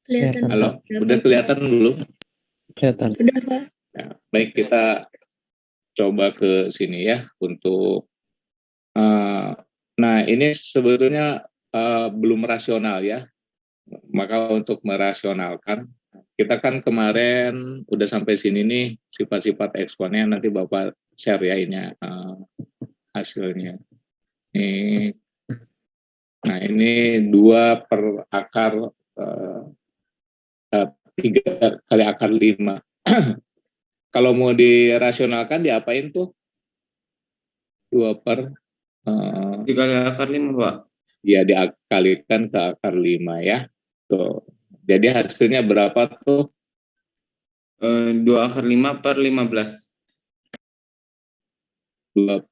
Kelihatan. Halo, udah kelihatan belum? Kelihatan. Udah, Pak. Ya, baik, kita coba ke sini ya untuk nah ini sebetulnya belum rasional ya. Maka untuk merasionalkan, kita kan kemarin udah sampai sini nih sifat-sifat eksponnya, nanti Bapak share ya ini hasilnya. Nah ini 2 per akar 3 kali akar 5. Kalau mau dirasionalkan diapain tuh? 2 per dikali akar 5, Pak. Ya, dikalikan ke akar 5 ya. Tuh. Jadi hasilnya berapa tuh? 2 akar 5 per 15. 2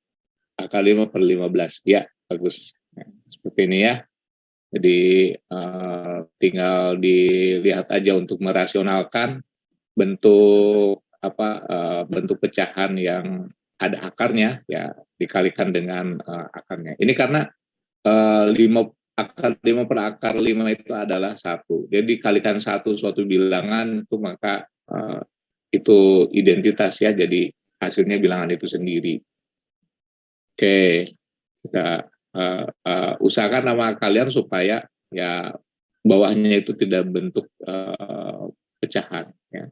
akar 5 per 15. Ya, bagus. Nah, seperti ini ya. Jadi tinggal dilihat aja untuk merasionalkan bentuk bentuk pecahan yang ada akarnya ya, dikalikan dengan akarnya. Ini karena 5 akar 5 per akar 5 itu adalah 1. Jadi dikalikan 1 suatu bilangan itu maka itu identitas ya, jadi hasilnya bilangan itu sendiri. Oke, kita usahakan nama kalian supaya ya bawahnya itu tidak bentuk pecahan ya.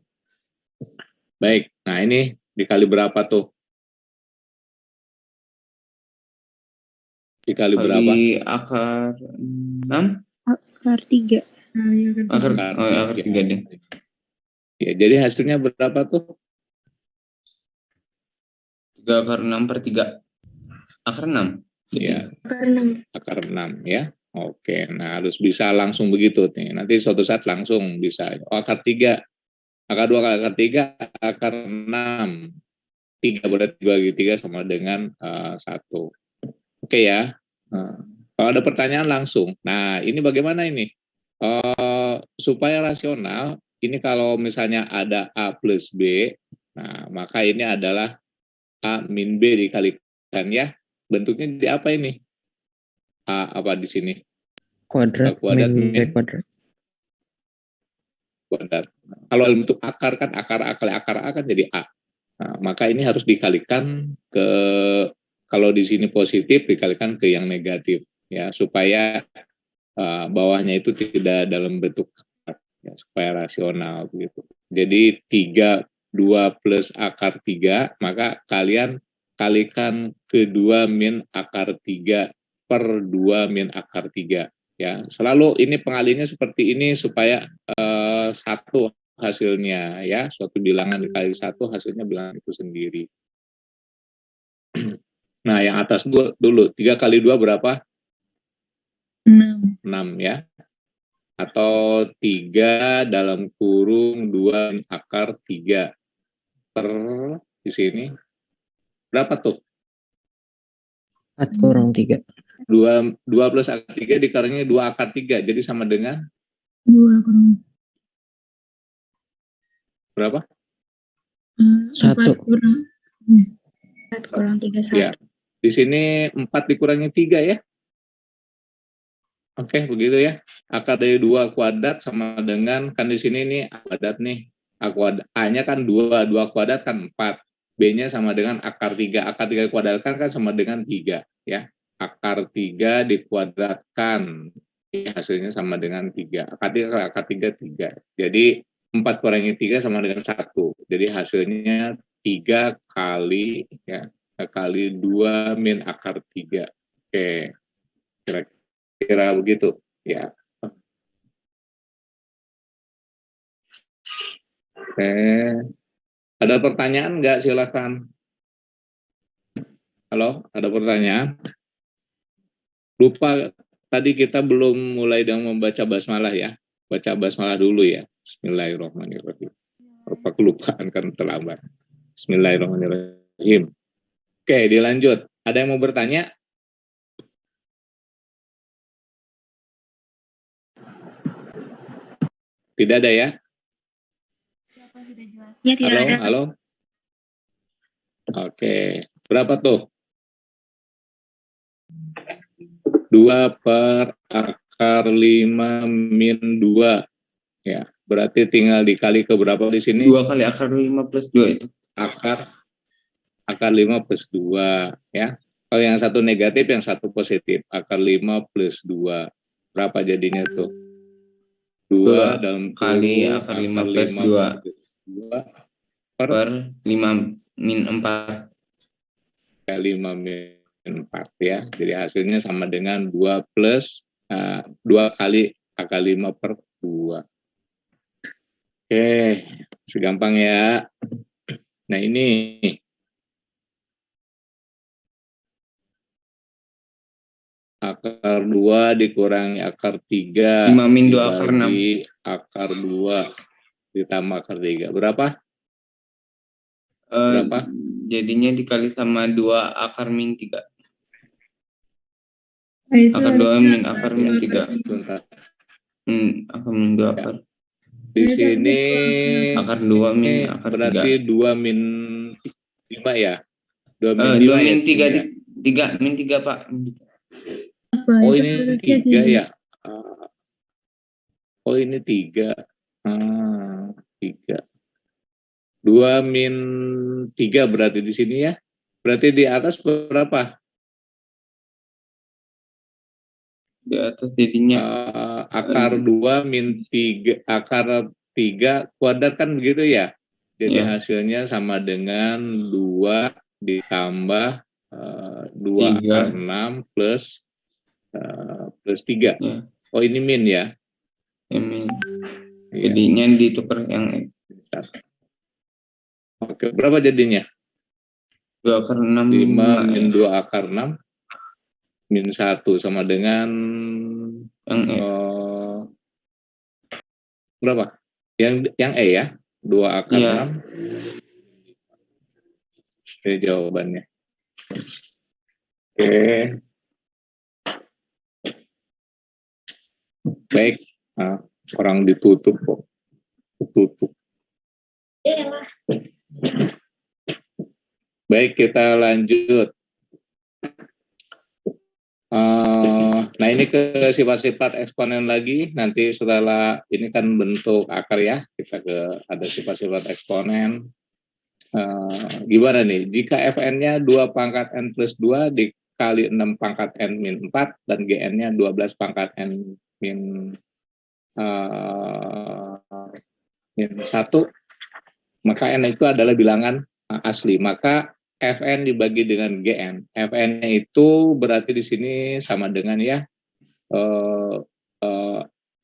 Baik, nah ini dikali berapa tuh? Dikali berapa? Akar 6? Akar 3. Akar 3 deh. Ya, jadi hasilnya berapa tuh? 3 akar 6 per 3. Akar 6? Ya, Akar 6. akar 6 ya. Oke, nah harus bisa langsung begitu nih. Nanti suatu saat langsung bisa. Oh, akar 3. Akar 2 kali akar 3, akar 6. 3 berarti bagi 3 sama dengan 1. Oke ya. Kalau ada pertanyaan langsung. Nah, ini bagaimana ini? Supaya rasional, ini kalau misalnya ada A plus B, nah maka ini adalah A min B dikalikan ya. Bentuknya di apa ini? A apa di sini? Kuadrat, kuadrat min B min kuadrat. Kuadrat. Kalau bentuk akar kan akar A kan jadi A. Nah, maka ini harus dikalikan ke, kalau di sini positif dikalikan ke yang negatif ya, supaya bawahnya itu tidak dalam bentuk akar ya, supaya rasional begitu. Jadi 2 plus akar 3, maka kalian kalikan ke 2 min akar 3 per 2 min akar 3 ya. Selalu ini pengalinya seperti ini supaya 1 hasilnya ya, suatu bilangan dikali 1 hasilnya bilangan itu sendiri. Nah, yang atas dulu 3 kali 2 berapa? 6 ya. Atau 3 dalam kurung 2 akar 3 per di sini berapa tuh? 4 kurang 3. 2 plus akar 3 dikalinya 2 akar 3, jadi sama dengan 2 kurang berapa? 1. 4 kurang 3, 1. Ya, di sini 4 dikurangi 3 ya. Oke, begitu ya. Akar dari 2 kuadrat sama dengan, kan di sini nih kuadrat nih. A-nya kan 2 kuadrat kan 4. B-nya sama dengan akar 3. Akar 3 dikuadratkan kan sama dengan 3 ya. Akar 3 dikuadratkan ya, hasilnya sama dengan 3. Akar 3 3. Jadi 4 kurangi 3 sama dengan 1. Jadi hasilnya 3 kali ya, kali 2 min akar 3. Oke. Kira begitu ya. Oke, ada pertanyaan nggak? Silakan. Halo, ada pertanyaan? Lupa tadi kita belum mulai dengan membaca basmalah ya. Baca basmalah dulu ya. Bismillahirrahmanirrahim. Lupa kelupaan kan terlambat. Bismillahirrahmanirrahim. Oke, dilanjut. Ada yang mau bertanya? Tidak ada ya? Ya, tidak Halo, ada. halo. Oke, berapa tuh? 2 per akar 5 min 2 Ya, berarti tinggal dikali ke berapa di sini? 2 kali akar 5 plus 2 itu. Akar 5 plus 2 ya. Kalau yang satu negatif, yang satu positif. Akar 5 plus 2. Berapa jadinya tuh? 2 dalam kali kurung akar 5 plus 2 plus 2 per 5 min 4. 5 min 4 ya. Jadi hasilnya sama dengan 2 plus 2 kali akar 5 per 2. Oke, segampang ya. Nah ini akar 2 dikurangi akar 3 5 min 2 akar 6. dibagi akar 2 ditambah akar 3. Berapa? Berapa? Jadinya dikali sama 2 akar min 3. Itu Akar 2 min akar min 3. Sebentar. Akar min 2 akar. Di sini Akar 2 min akar 3. berarti 2 min 5 ya? 2 min 2 5 min ya? 3, min 3 Pak. Oh ini 3 ya? Oh ini 3. 3. 2 min 3 berarti di sini ya? Berarti di atas berapa? Di atas jadinya akar 2 min 3, akar 3 kuadrat kan begitu ya? Jadi ya. hasilnya sama dengan 2 ditambah 2 akar 6 plus 3. Ya. Oh ini min ya? Min. Jadinya ditukar yang Oke, berapa jadinya? 2 akar 6 5 min 2 akar 6 min 1 sama dengan yang berapa? Yang E ya? 2 akar 6. Ini jawabannya. Oke. Baik. Orang ditutup kok. Tutup. Baik, kita lanjut. Nah ini ke sifat-sifat eksponen lagi. Nanti setelah ini kan bentuk akar ya, kita ada sifat-sifat eksponen. Gimana nih? Jika fn-nya 2 pangkat n plus 2 dikali 6 pangkat n min 4 dan gn-nya 12 pangkat n min 1, maka n itu adalah bilangan asli. Maka Fn dibagi dengan Gn. Fn itu berarti di sini sama dengan ya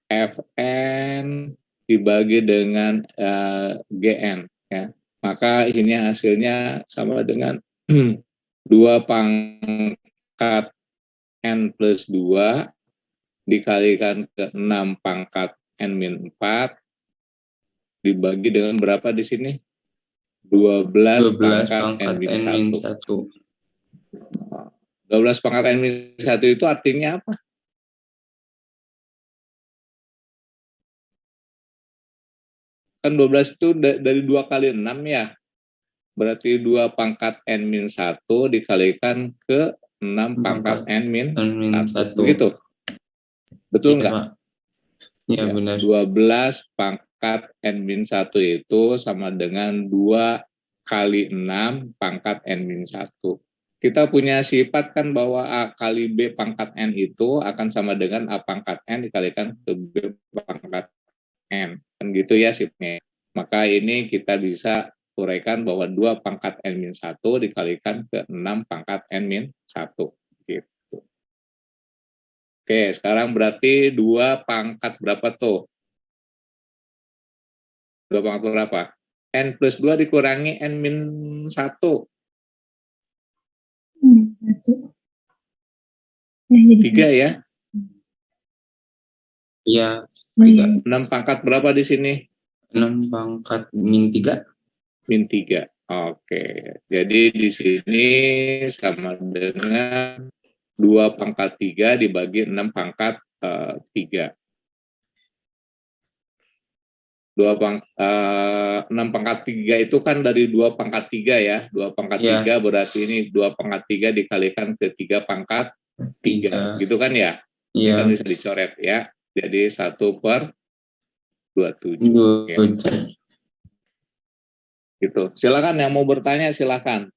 Fn dibagi dengan Gn ya. Maka ini hasilnya sama dengan 2 pangkat n plus 2 dikalikan ke 6 pangkat n min 4 dibagi dengan berapa di sini? 12 pangkat n min 1. 12 pangkat n min 1 itu artinya apa? Kan 12 itu dari 2 kali 6 ya. Berarti 2 pangkat n min 1 dikalikan ke 6 pangkat n min 1. Begitu? Betul nggak? Ya, benar. 12 pangkat n min 1 itu sama dengan 2 kali 6 pangkat n min 1. Kita punya sifat kan bahwa A kali B pangkat n itu akan sama dengan A pangkat n dikalikan ke B pangkat n. Kan gitu ya sifatnya. Maka ini kita bisa uraikan bahwa 2 pangkat n min 1 dikalikan ke 6 pangkat n min 1. Gitu. Oke, sekarang berarti 2 pangkat berapa tuh? 2 pangkat berapa? N plus 2 dikurangi N min 1. 3 ya? Iya. 6 pangkat berapa di sini? 6 pangkat min 3. Min 3. Oke. Jadi di sini sama dengan 2 pangkat 3 dibagi 6 pangkat 3. 6 pangkat 3 itu kan dari 2 pangkat 3 ya. 2 pangkat 3 berarti ini 2 pangkat 3 dikalikan ke 3 pangkat 3. Gitu kan ya? Ini kan bisa dicoret ya. Jadi 1/3 27. Ya, 27. gitu. Silakan yang mau bertanya, silakan.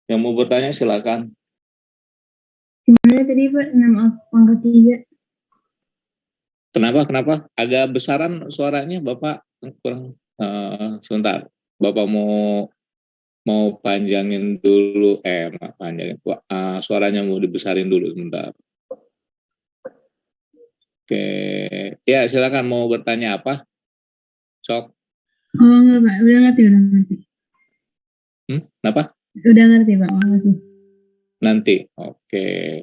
Yang mau bertanya silakan. Gimana tadi Pak? 6 pangkat 3. Kenapa? Agak besaran suaranya, Bapak kurang. Sebentar, Bapak mau panjangin dulu, panjangin. Suaranya mau dibesarin dulu sebentar. Oke, ya silakan mau bertanya apa? Sok. Oh enggak Pak, udah ngerti. Kenapa? Udah ngerti Pak, makasih. Nanti. Oke,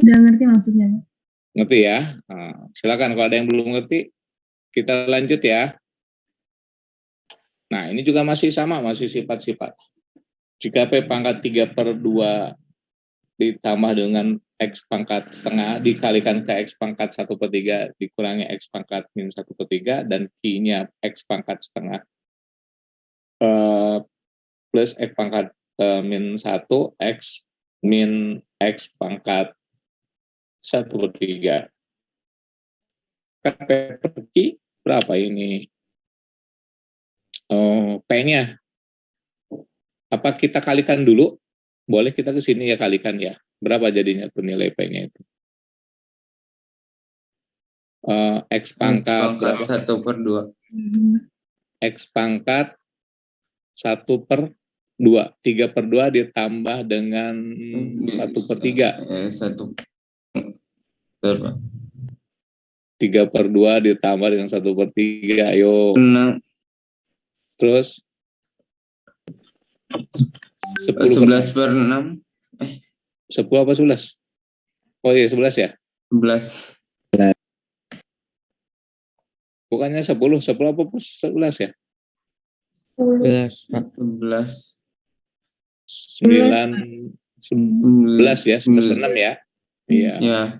Udah ngerti maksudnya Pak. ngerti ya? Silakan kalau ada yang belum ngerti, kita lanjut ya. Nah, ini juga masih sama, masih sifat-sifat. Jika P pangkat 3/2 ditambah dengan X pangkat setengah dikalikan ke X pangkat 1/3 dikurangi X pangkat min 1/3 dan Q-nya X pangkat setengah plus X pangkat min 1 X min X pangkat 1/3. KP per Q berapa ini? P-nya. Apa kita kalikan dulu? Boleh kita ke sini ya kalikan ya. Berapa jadinya tuh nilai P-nya itu? X pangkat berapa? 1/2. X pangkat 1/2. 3/2 ditambah dengan 1/3. 3/2 ditambah dengan 1/3. Ayo. 6. Terus 11/6. 10 apa 11? Oh iya 11 ya? 11. Bukannya 10 apa 11 ya? 11, Pak. 11. 11 ya, 11/6 ya. Iya. Ya.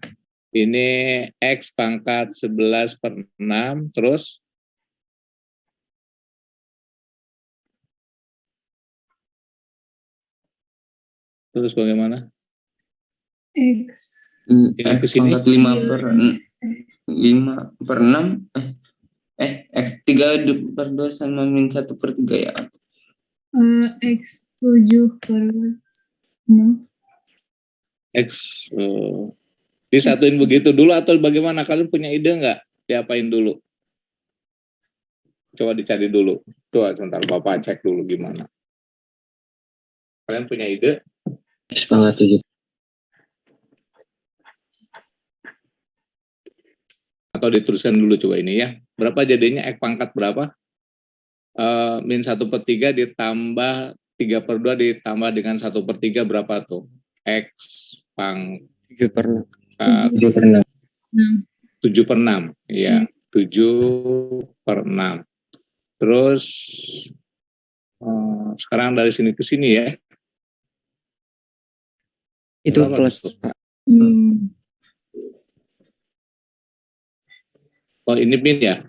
Ini X pangkat 11/6 terus bagaimana? X X pangkat 5/6. X 3/2 sama min 1/3 ya. X 7/6. X disatuin begitu dulu atau bagaimana? Kalian punya ide nggak? Diapain dulu? Coba dicari dulu. Coba sebentar, Bapak cek dulu gimana. Kalian punya ide? X pangkat 7. Atau dituliskan dulu coba ini ya. Berapa jadinya X pangkat berapa? Min 1/3 ditambah 3/2 ditambah dengan 1/3 berapa tuh? X pangkat 7/6. 7/6. Ya, 7/6. Terus sekarang dari sini ke sini ya. Itu Berapa plus, tuh? Pak. Oh, ini min ya?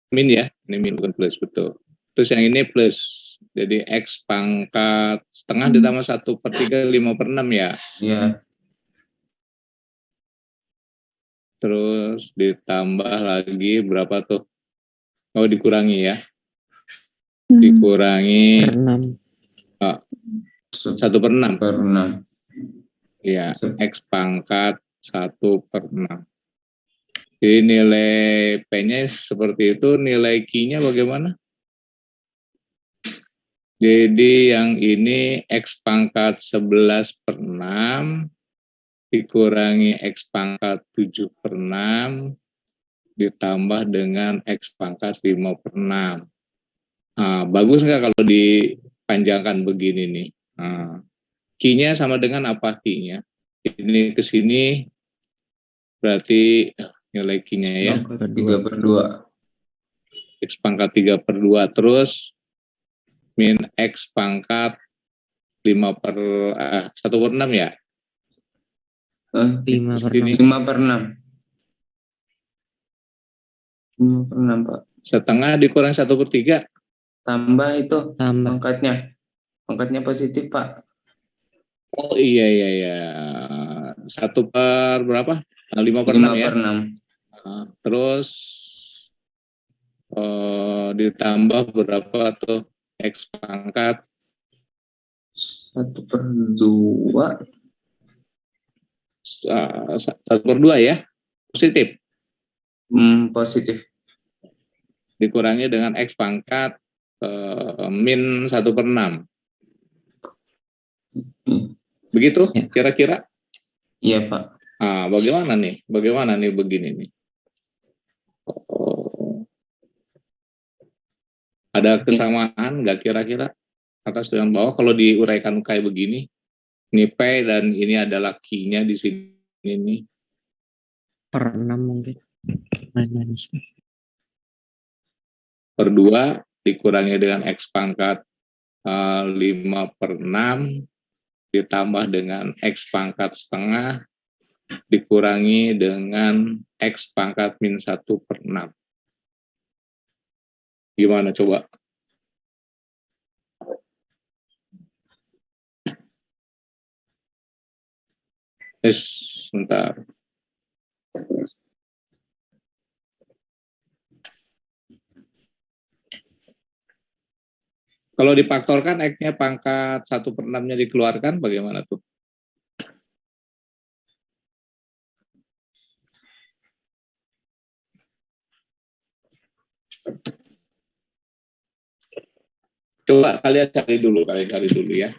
Min ya? Ini min bukan plus, betul. Terus yang ini plus. Jadi X pangkat setengah ditambah 1/3 5/6 ya? Iya. Terus ditambah lagi berapa tuh? Oh, dikurangi ya? Dikurangi Per 6. 1/6. 1/6. Ya, X pangkat 1/6. Jadi nilai P-nya seperti itu, nilai Q-nya bagaimana? Jadi yang ini X pangkat 11/6 dikurangi X pangkat 7/6 ditambah dengan X pangkat 5/6. Bagus nggak kalau dipanjangkan begini nih? Q-nya sama dengan apa Q-nya? Ini ke sini berarti nilai Q-nya ya. 3/2. X pangkat 3/2 terus min X pangkat 1/6 ya? 5/6. 5/6. 5/6 Pak. Setengah dikurang 1/3. Tambah itu Tambah. pangkatnya. Pangkatnya positif, Pak. Oh iya iya iya. 1/berapa? 5/6 5 ya. per 6. Terus ditambah berapa tuh X pangkat 1/2. 1/2 ya, positif, Positif. dikurangi dengan X pangkat min 1/6. Begitu Ya. kira-kira? Iya, Pak. Bagaimana nih? Bagaimana nih begini nih? Oh, ada kesamaan nggak kira-kira atas dengan bawah kalau diuraikan kayak begini? Ini P dan ini adalah Q-nya di sini nih. per 6 mungkin. Minus. Per 2 dikurangi dengan X pangkat 5/6 ditambah dengan X pangkat setengah dikurangi dengan X pangkat min 1/6. Gimana coba? Sebentar. Kalau difaktorkan X-nya pangkat 1/6-nya dikeluarkan bagaimana tuh? Coba kalian cari dulu ya.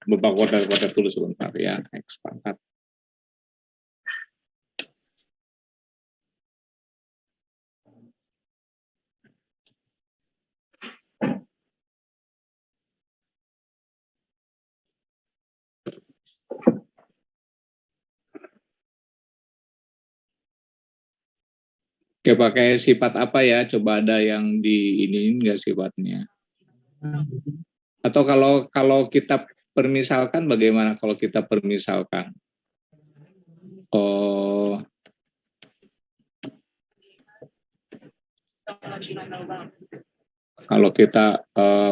Bapak kotak-kotak dulu sebentar ya, X pangkat. Oke, pakai sifat apa ya? Coba ada yang di ini enggak sifatnya? Atau kalau kita permisalkan bagaimana kalau kita permisalkan? Oh, kalau kita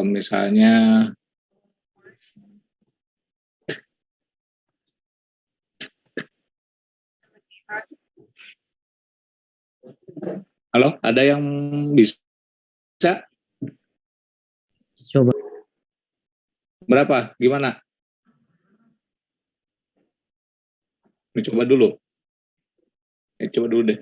misalnya halo, ada yang bisa? Coba. Berapa? Gimana? Coba dulu. Coba dulu deh.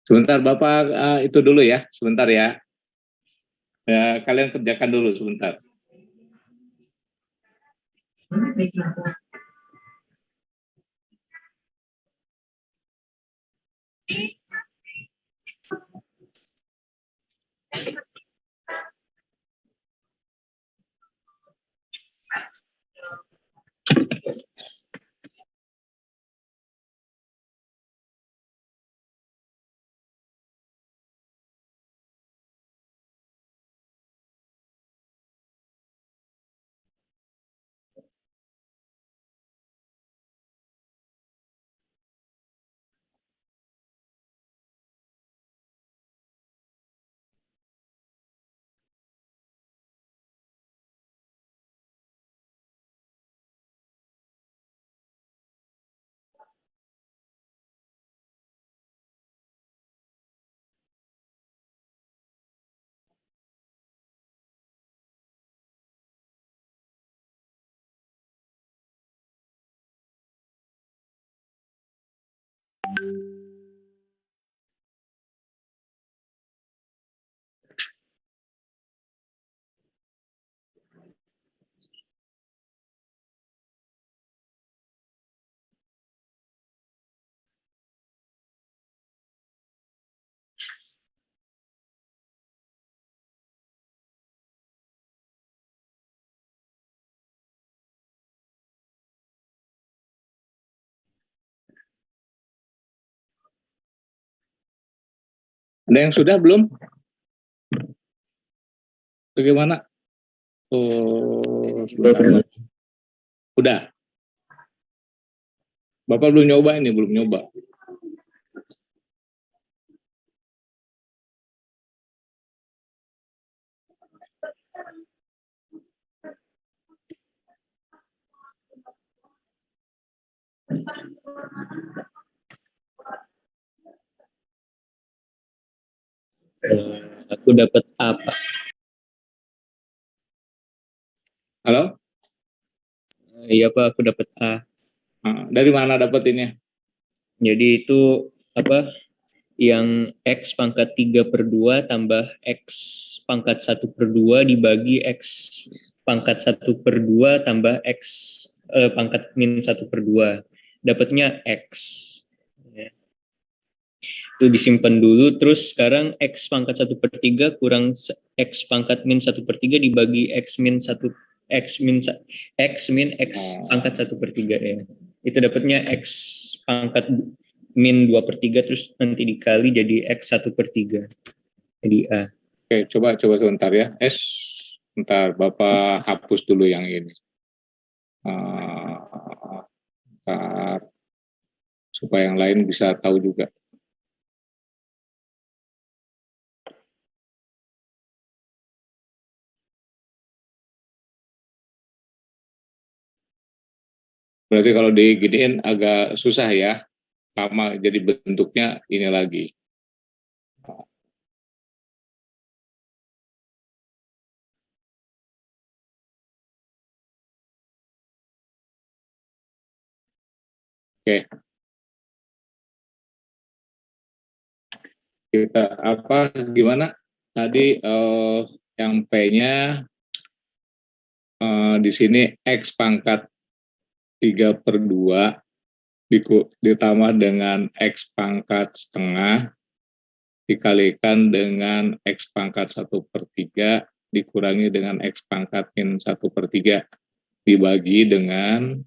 Sebentar, Bapak itu dulu ya, sebentar ya. Kalian kerjakan dulu sebentar. Ada yang sudah belum? Bagaimana? Oh, sebentar. Udah. Bapak belum nyoba ini, belum nyoba. Aku dapat apa? Halo? Iya Pak, aku dapat A. Dari mana dapat ini? Jadi itu apa? Yang X pangkat 3/2 tambah X pangkat 1/2 dibagi X pangkat 1/2 tambah X pangkat min 1/2. Dapatnya X. Ya. Itu disimpan dulu, terus sekarang X pangkat 1/3 kurang X pangkat min 1/3 dibagi X min 1 X min X pangkat 1/3 ya. Itu dapatnya X pangkat min 2/3 terus nanti dikali jadi X 1/3. Jadi A. Oke, coba sebentar ya. Bentar, Bapak hapus dulu yang ini. Bentar, supaya yang lain bisa tahu juga. Berarti kalau diginiin agak susah ya. Lama jadi bentuknya ini lagi. Oke. Kita gimana? Tadi yang P-nya di sini X pangkat 3/2 ditambah dengan X pangkat setengah dikalikan dengan X pangkat 1/3 dikurangi dengan X pangkat min 1/3 dibagi dengan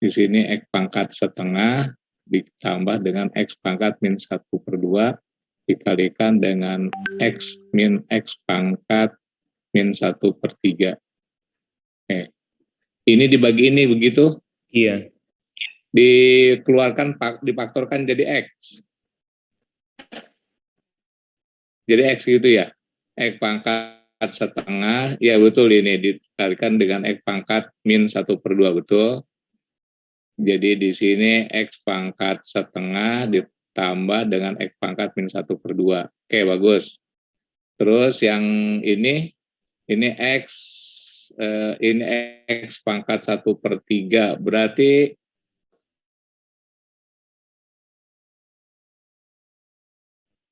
di sini X pangkat setengah ditambah dengan X pangkat min 1/2 dikalikan dengan X min X pangkat min 1/3. Ini dibagi ini begitu? Iya. Dikeluarkan, difaktorkan jadi X. Jadi X gitu ya. X pangkat setengah, ya betul, ini dikalikan dengan X pangkat min 1/2, betul. Jadi di sini X pangkat setengah ditambah dengan X pangkat min 1/2. Oke, bagus. Terus yang ini X, ini X pangkat 1/3, berarti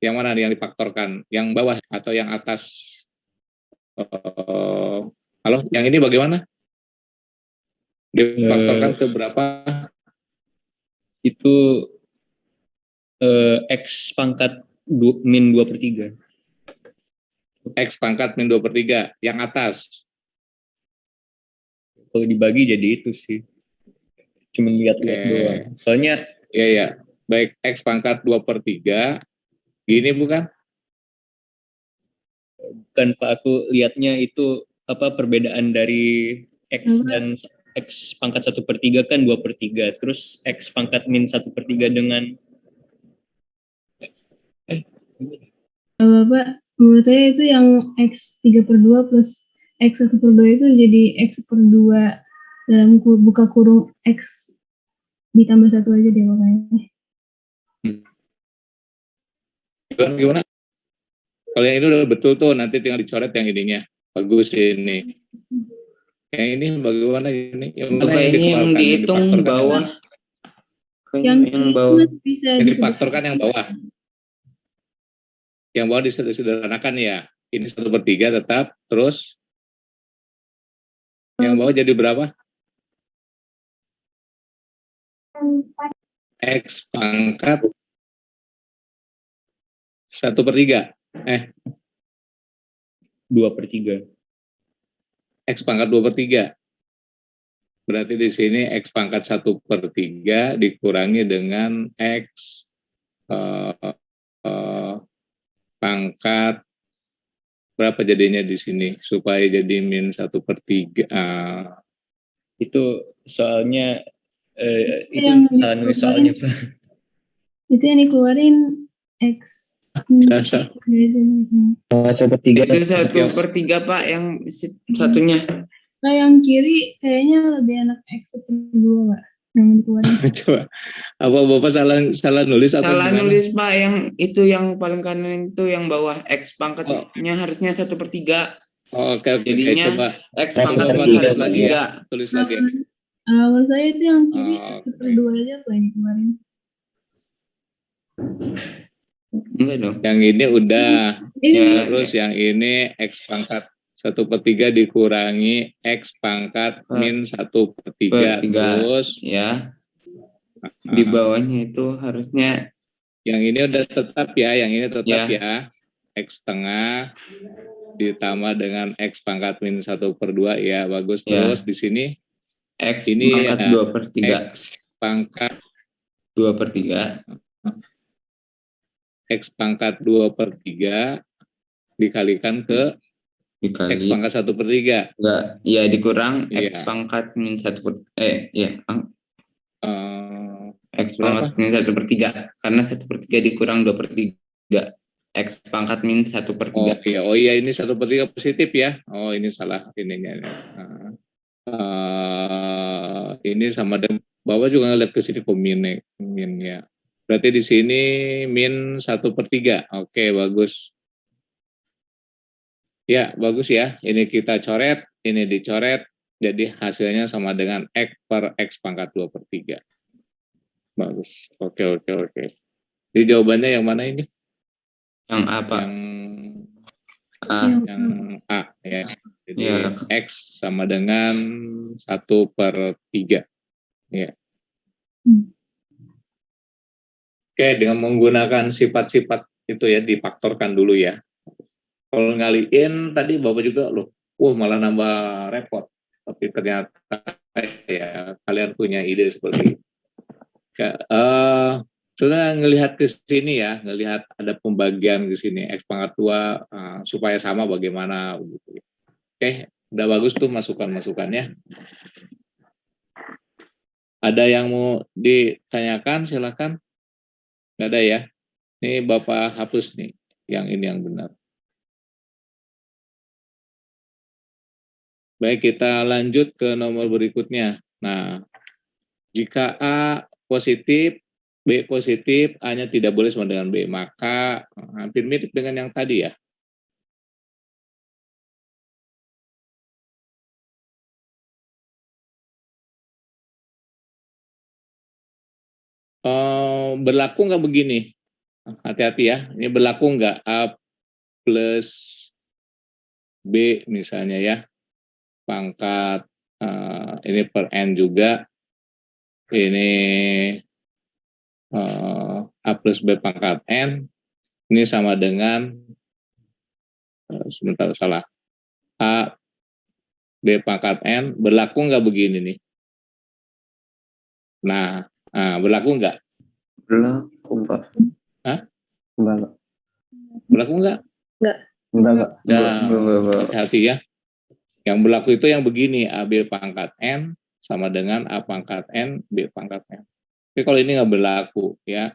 yang mana yang difaktorkan? Yang bawah atau yang atas? Halo, yang ini bagaimana? Difaktorkan ke berapa? Itu X pangkat min 2/3. X pangkat min 2/3, yang atas. Kalau dibagi jadi itu sih. Cuma lihat-lihat doang. Soalnya ya. Baik, X pangkat 2/3, gini bukan? Bukan Pak, aku lihatnya itu apa perbedaan dari X dan X pangkat 1/3 kan 2/3, terus X pangkat min 1/3 dengan Bapak, menurut saya itu yang X 3/2 plus X 1/2 itu jadi X/2 dalam buka kurung X ditambah 1 aja deh makanya. Gimana? Kalau yang ini udah betul tuh, nanti tinggal dicoret yang ininya. Bagus ini. Yang ini bagaimana ini? Ini yang dihitung bawah. Yang bawah bisa yang difaktorkan yang bawah. Yang bawah disederhanakan ya. Ini 1/3 tetap, terus yang bawah jadi berapa? X pangkat 1/3. 2/3. X pangkat 2/3. Berarti di sini X pangkat 1/3 dikurangi dengan X pangkat berapa jadinya di sini supaya jadi min 1/3. Itu soalnya itu yang salah nulis soalnya, Pak. itu yang dikeluarin X Rasa. Sepertiga. Itu 1/3 Pak, yang satunya. Nah, yang kiri kayaknya lebih enak X per 2, Pak. Yang dikeluarin. Coba, apa Bapak salah nulis atau Salah gimana? nulis Pak, yang itu yang paling kanan itu yang bawah X pangkatnya harusnya 1/3. Oke, Jadinya coba X pangkat min tulis lagi 1/3. ya. Tulis lagi. Menurut saya itu yang kiri Oh, X per 2 aja Pak yang dikeluarin. Enggak dong. Yang ini udah. Ya, Terus yang ini X pangkat 1/3 dikurangi X pangkat min 1/3. Terus ya. Di bawahnya itu harusnya yang ini udah tetap ya, yang ini tetap Ya. ya. X setengah ditambah dengan X pangkat min 1/2 ya, bagus. Ya. Terus di sini X ini pangkat ya, 2/3. X pangkat 2/3 X pangkat 2/3 dikalikan ke X dikali pangkat 1/3. enggak, ya dikurang X Iya. pangkat min 1 X Berapa? pangkat min 1/3 karena 1/3 dikurang 2/3 X pangkat min 1/3. Oh iya ini 1/3 positif ya. Oh ini salah ininya. Ini sama dengan Bapak juga ngeliat ke sini kok min ya. Berarti di sini min 1/3. Oke, bagus. Ya, bagus ya. Ini kita coret, ini dicoret. Jadi hasilnya sama dengan X per X pangkat 2/3. Bagus. Oke. Jadi jawabannya yang mana ini? Yang apa? Yang A ya. Jadi Ya. X sama dengan 1/3. Ya. Oke, dengan menggunakan sifat-sifat itu ya, difaktorkan dulu ya. Kalau ngaliin tadi Bapak juga loh, malah nambah repot. Tapi ternyata ya kalian punya ide seperti itu. Ya, sebenarnya ngelihat ke sini ya, ngelihat ada pembagian ke sini X pangkat 2 supaya sama bagaimana begitu. Oke, udah bagus tuh masukan-masukannya. Ada yang mau ditanyakan silakan. Nggak ada ya. Ini Bapak hapus nih, yang ini yang benar. Baik, kita lanjut ke nomor berikutnya. Nah, jika A positif, B positif, A-nya tidak boleh sama dengan B, maka hampir mirip dengan yang tadi ya. Berlaku nggak begini? Hati-hati ya, ini berlaku nggak A plus B misalnya ya, pangkat ini per N juga, ini A plus B pangkat N, ini sama dengan, sebentar salah, A B pangkat N, berlaku nggak begini nih? Nah, berlaku nggak? Berlaku Pak. Hah? Enggak. Berlaku nggak? Enggak. Hati-hati ya. Yang berlaku itu yang begini, AB pangkat N sama dengan A pangkat N, B pangkat N. Tapi kalau ini nggak berlaku ya.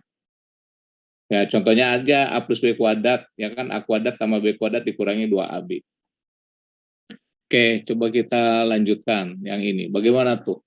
Ya contohnya aja A plus B kuadrat, ya kan A kuadrat tambah B kuadrat dikurangi 2AB. Oke, coba kita lanjutkan yang ini. Bagaimana tuh?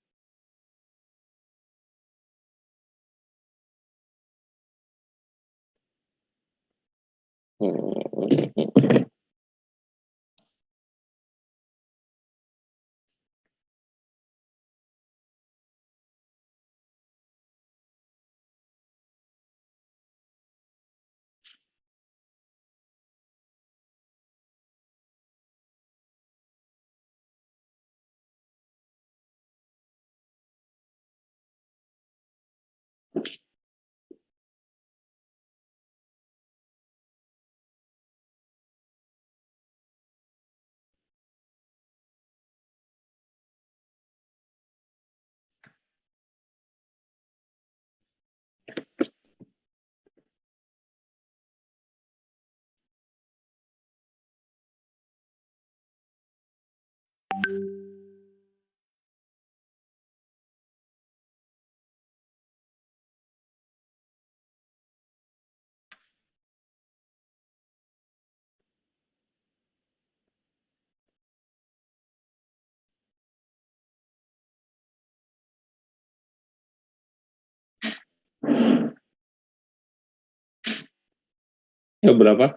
Ya berapa?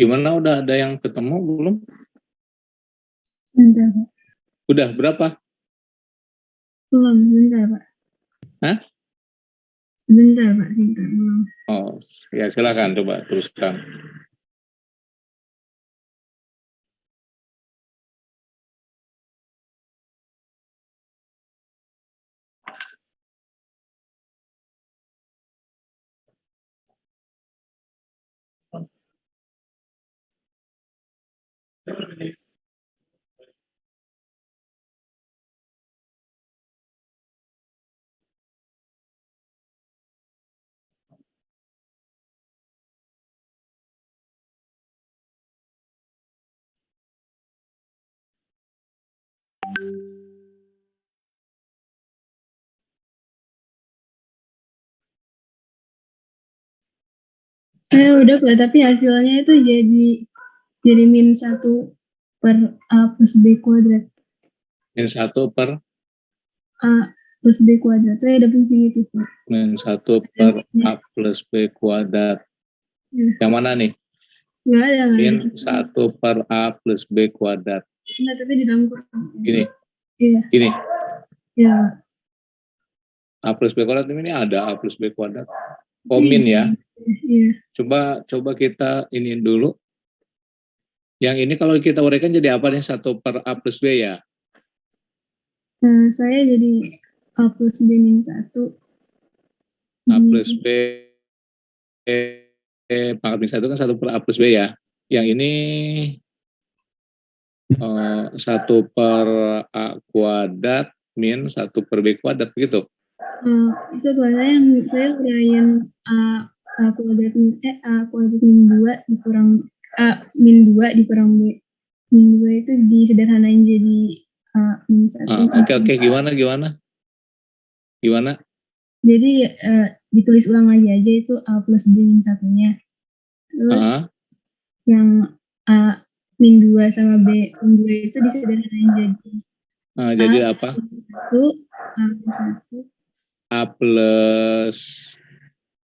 Gimana, udah ada yang ketemu belum? Bentar, Pak. Udah berapa? Belum, bentar, Pak. Hah? Sebentar, Pak. Sebentar, belum. Oh, ya silakan coba teruskan. Saya udah, Pak, tapi hasilnya itu jadi min 1 per A plus B kuadrat. Min 1 per A plus B kuadrat. Saya ada pusing itu, Pak. min 1 per A plus B kuadrat. Ya. Yang mana nih? Nggak ada. Min 1 per A plus B kuadrat. Enggak, tapi di dalam kurung. Gini, Iya, gini. ya. A plus B kuadrat ini ada A plus B kuadrat. Oh, min ya. Iya. Coba kita ini dulu. Yang ini kalau kita uraikan jadi apa nih? 1 per A plus B ya? Nah, saya jadi A plus B min 1. A plus B pangkat min 1 kan 1 per A plus B ya. Yang ini 1 per A kuadrat min 1 per B kuadrat, begitu? Itu pada yang saya uraiin A kuadrat min 2 dikurang A min 2 dikurang B min 2 itu disederhanain jadi A min 1. Oke, gimana? Jadi ditulis ulang lagi aja itu A plus B min 1-nya. Terus yang A min 2 sama B min 2 itu disederhanain jadi apa? 1 A min 1 A plus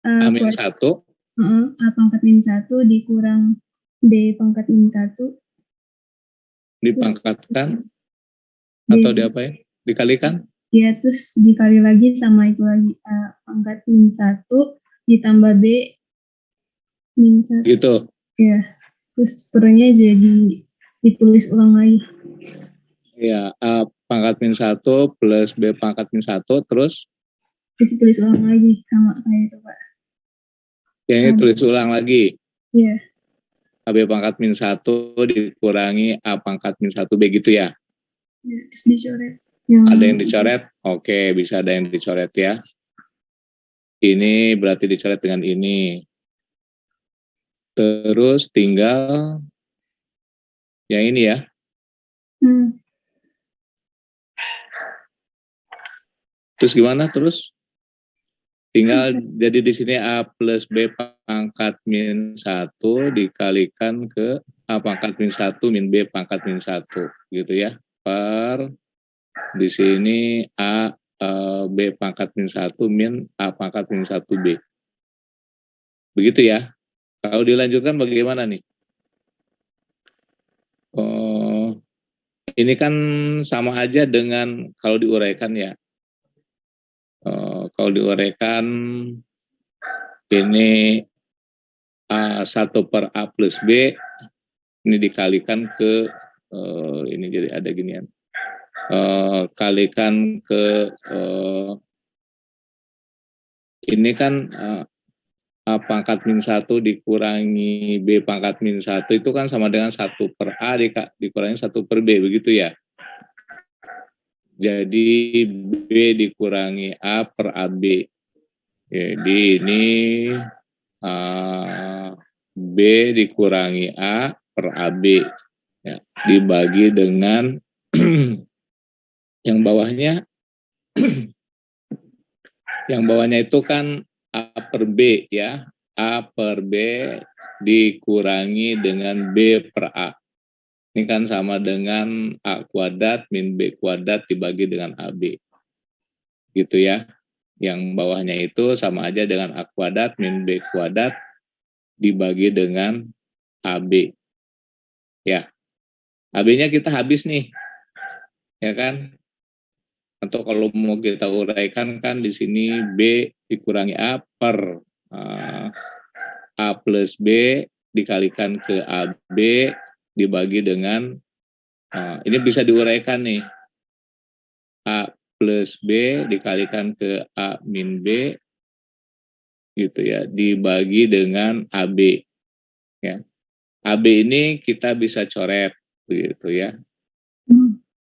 A min 1 A pangkat min 1 dikurang B pangkat min 1 dipangkatkan atau diapain? Dikalikan? Ya, terus dikali lagi sama itu lagi A pangkat min 1 ditambah B min 1. Gitu. Ya, terus pernya jadi ditulis ulang lagi. Ya, A pangkat min 1 plus B pangkat min 1 terus Ditulis ulang lagi sama kayak itu, Pak. yang ini tulis ulang lagi. Iya. AB pangkat min 1 dikurangi A pangkat min 1 B gitu ya? Ya, terus dicoret. Ada yang dicoret? Oke, bisa ada yang dicoret ya. Ini berarti dicoret dengan ini. Terus tinggal yang ini ya. Terus gimana terus? Tinggal jadi di sini A plus B pangkat min 1 dikalikan ke A pangkat min 1 min B pangkat min 1 gitu ya. Per di sini A B pangkat min 1 min A pangkat min 1 B. Begitu ya. Kalau dilanjutkan bagaimana nih? Oh, ini kan sama aja dengan kalau diuraikan ya. Kalau diuraikan ini A1 per A plus B ini dikalikan ke ini jadi ada ginian. Kalikan ke ini kan A pangkat min 1 dikurangi B pangkat min 1 itu kan sama dengan 1 per A dikurangi 1 per B, begitu ya. Jadi B dikurangi A per AB. Jadi ini B dikurangi A per AB. Ya, dibagi dengan yang bawahnya. Yang bawahnya itu kan A per B ya. A per B dikurangi dengan B per A. Ini kan sama dengan A kuadrat min B kuadrat dibagi dengan AB. Gitu ya. Yang bawahnya itu sama aja dengan A kuadrat min B kuadrat dibagi dengan AB. Ya. AB-nya kita habis nih. Ya kan? Atau kalau mau kita uraikan kan di sini B dikurangi A per A plus B dikalikan ke AB dibagi dengan ini bisa diuraikan nih. A plus B dikalikan ke A min B gitu ya, dibagi dengan AB ya. AB ini kita bisa coret begitu ya.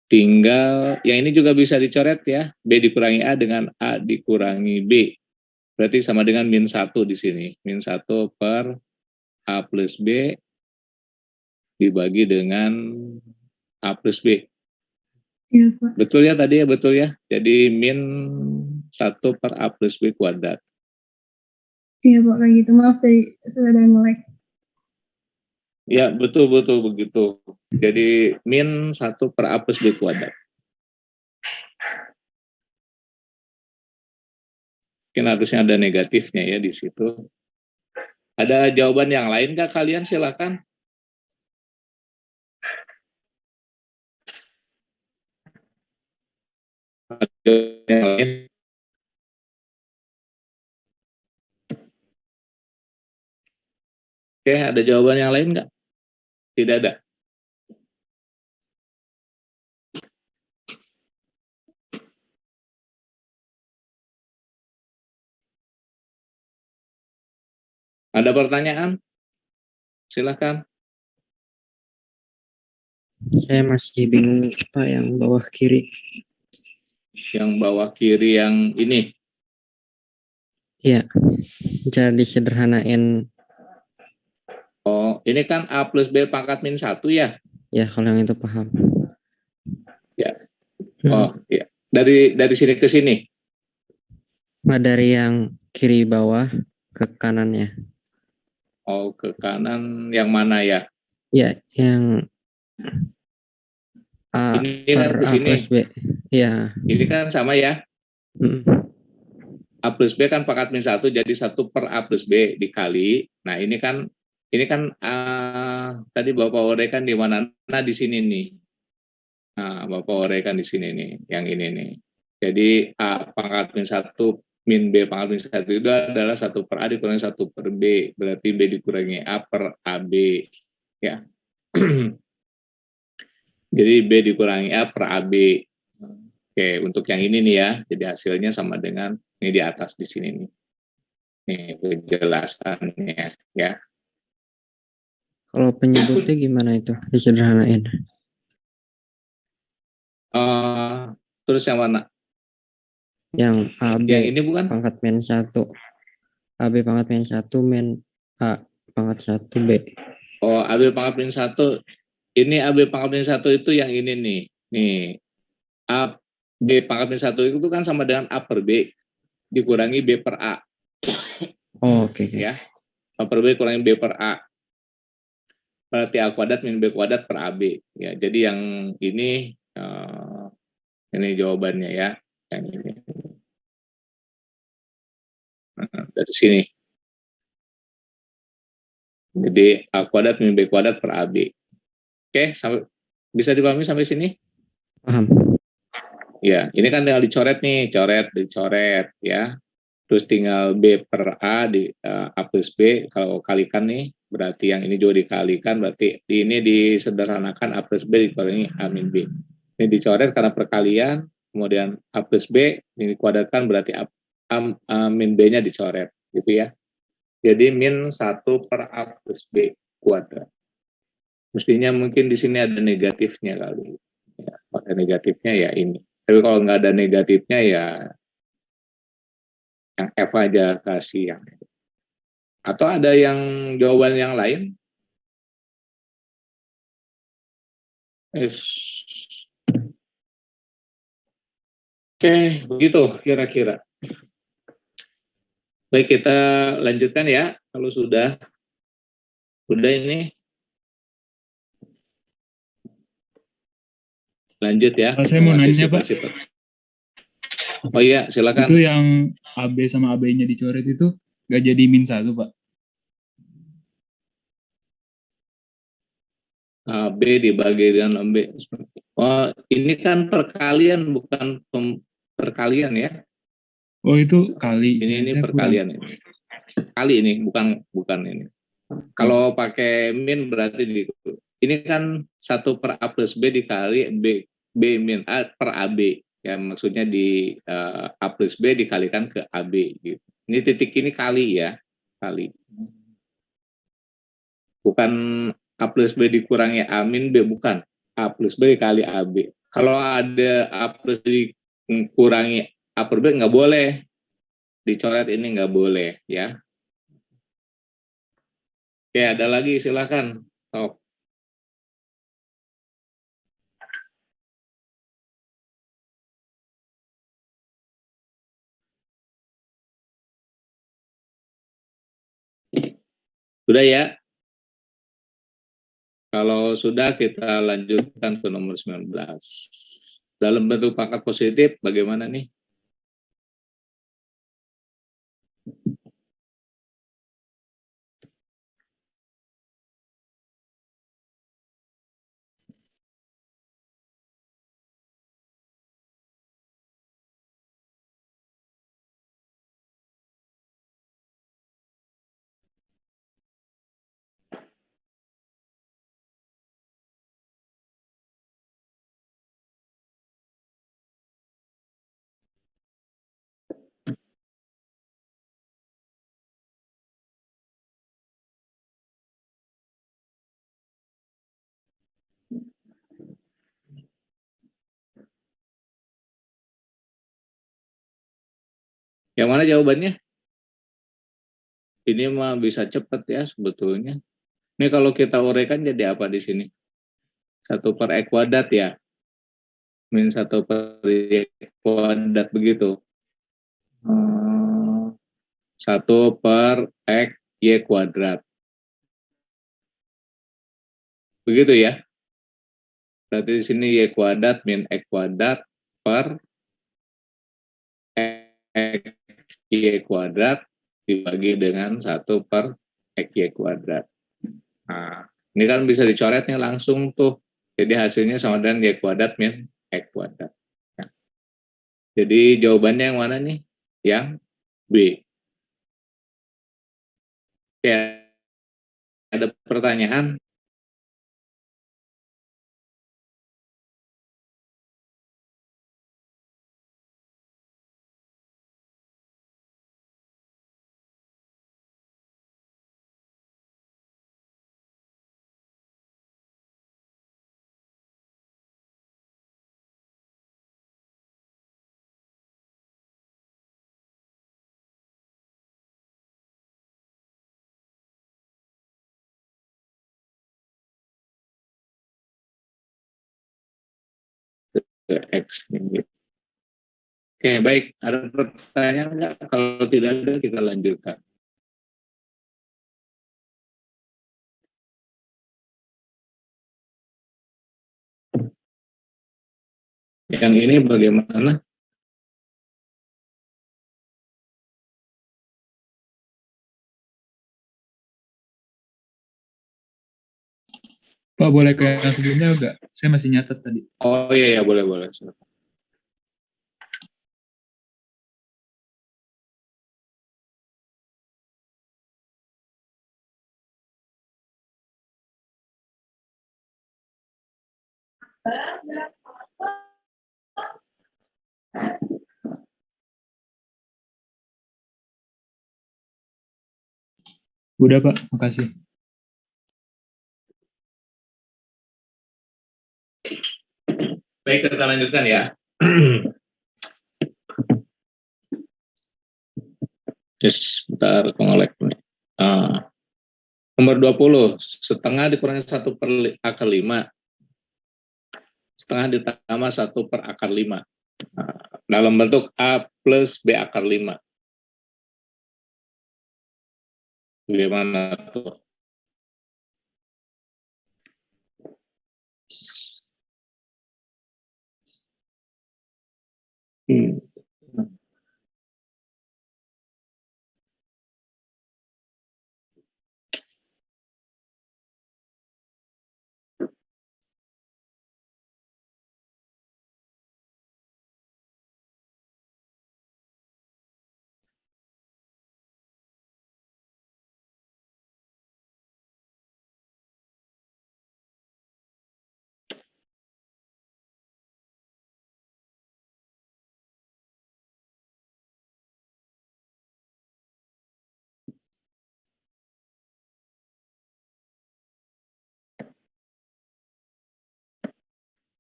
Tinggal yang ini juga bisa dicoret ya. B dikurangi A dengan A dikurangi B. Berarti sama dengan min 1 di sini. Min 1 per A plus B dibagi dengan A plus B. Iya, Pak. Betul ya tadi ya, betul ya. Jadi min 1 per A plus B kuadrat. Iya, Pak, kayak gitu. Maaf tadi itu ada nge-lag. Ya, betul begitu. Jadi min 1 per A plus B kuadrat. Mungkin harusnya ada negatifnya ya di situ. Ada jawaban yang lain nggak kalian? Silakan. Ada yang lain? Oke, ada jawaban yang lain nggak? Tidak ada. Ada pertanyaan? Silakan. Saya masih bingung apa yang bawah kiri. Yang bawah kiri yang ini. Ya, cara disederhanain. Oh, ini kan A plus B pangkat min 1 ya? Ya, kalau yang itu paham. Ya. Oh, ya. Dari sini ke sini. Dari yang kiri bawah ke kanannya. Oh, ke kanan yang mana ya? Ya, yang A Ini kan per ke A sini. plus B. Ya. Ini kan sama ya? A plus B kan pangkat min 1 jadi 1 per A plus B dikali. Nah, ini kan tadi Bapak uraikan di mana? Nah, di sini nih. Nah, Bapak uraikan di sini nih, yang ini nih. Jadi A pangkat min 1 min B pangkat min 1 itu adalah 1 per A dikurangi 1 per B. Berarti B dikurangi A per AB. Ya. Jadi B dikurangi A per AB. Oke, untuk yang ini nih ya. Jadi hasilnya sama dengan ini di atas di sini nih. Nih penjelasannya ya. Kalau penyebutnya gimana itu? Disederhanain. Terus yang mana? Yang AB Yang ini bukan? pangkat min 1. AB pangkat min 1 min A pangkat 1 B. Oh, AB pangkat min 1. Ini AB pangkat min 1 itu yang ini nih. Nih. A B pangkat min 1 itu kan sama dengan A per B dikurangi B per A. Oh, oke. Ya. A per B kurangi B per A. Berarti A kuadrat min B kuadrat per AB. Ya, jadi yang ini jawabannya ya. Yang ini. Nah, dari sini. Jadi A kuadrat min B kuadrat per AB. Oke, bisa dipahami sampai sini? Paham. Ya, ini kan tinggal dicoret nih, dicoret ya. Terus tinggal B per A di A plus B, kalau kalikan nih, berarti yang ini juga dikalikan, berarti ini disederhanakan A plus B dikurangi A min B. Ini dicoret karena perkalian, kemudian A plus B, ini dikuadratkan berarti A min B-nya dicoret, gitu ya. Jadi min 1 per A plus B kuadrat. Mestinya mungkin di sini ada negatifnya kali. Ya, ada negatifnya ya ini. Tapi kalau nggak ada negatifnya ya yang F aja kasih yang. Atau ada yang jawaban yang lain? Oke, begitu kira-kira. Baik, kita lanjutkan ya. Kalau sudah ini. Lanjut ya. Saya mau nanya, Pak. Oh iya, silakan. Itu yang AB sama AB-nya dicoret itu nggak jadi min 1, Pak? AB dibagi dengan B. Oh, ini kan perkalian, bukan perkalian ya. Oh, itu kali. Ini perkalian ini. Kali ini, bukan ini. Kalau pakai min berarti ini kan 1 per A plus B dikali B min A per AB. Ya, maksudnya di A plus B dikalikan ke AB. Gitu. Ini titik ini kali ya. Kali. Bukan A plus B dikurangi A min B, bukan. A plus B dikali AB. Kalau ada A plus B dikurangi A per B, nggak boleh. Dicoret ini nggak boleh, ya. Oke, ada lagi, silakan. Sudah ya? Kalau sudah, kita lanjutkan ke nomor 19. Dalam bentuk pangkat positif, bagaimana nih? Yang mana jawabannya? Ini mah bisa cepat ya sebetulnya. Ini kalau kita uraikan jadi apa di sini? 1 per E kuadrat ya. Min 1 per Y kuadrat begitu. 1 per X Y kuadrat. Begitu ya. Berarti di sini Y kuadrat min X kuadrat per X Y kuadrat dibagi dengan 1 per X Y kuadrat. Nah, ini kan bisa dicoretnya langsung tuh. Jadi hasilnya sama dengan Y kuadrat min X kuadrat. Nah, jadi jawabannya yang mana nih? Yang B. Oke, ada pertanyaan? Ke X min Y. Oke, baik. Ada pertanyaan enggak? Kalau tidak ada, kita lanjutkan. Yang ini bagaimana? Pak, boleh ke yang sebelumnya enggak? Saya masih nyatet tadi. Oh iya, boleh. Udah Pak, makasih. Baik, kita lanjutkan ya. Yes, bentar, pengolek nih. Nomor 20, setengah dikurangi 1 per akar 5, setengah ditambah 1 per akar 5. Dalam bentuk A plus B akar 5. Bagaimana tuh?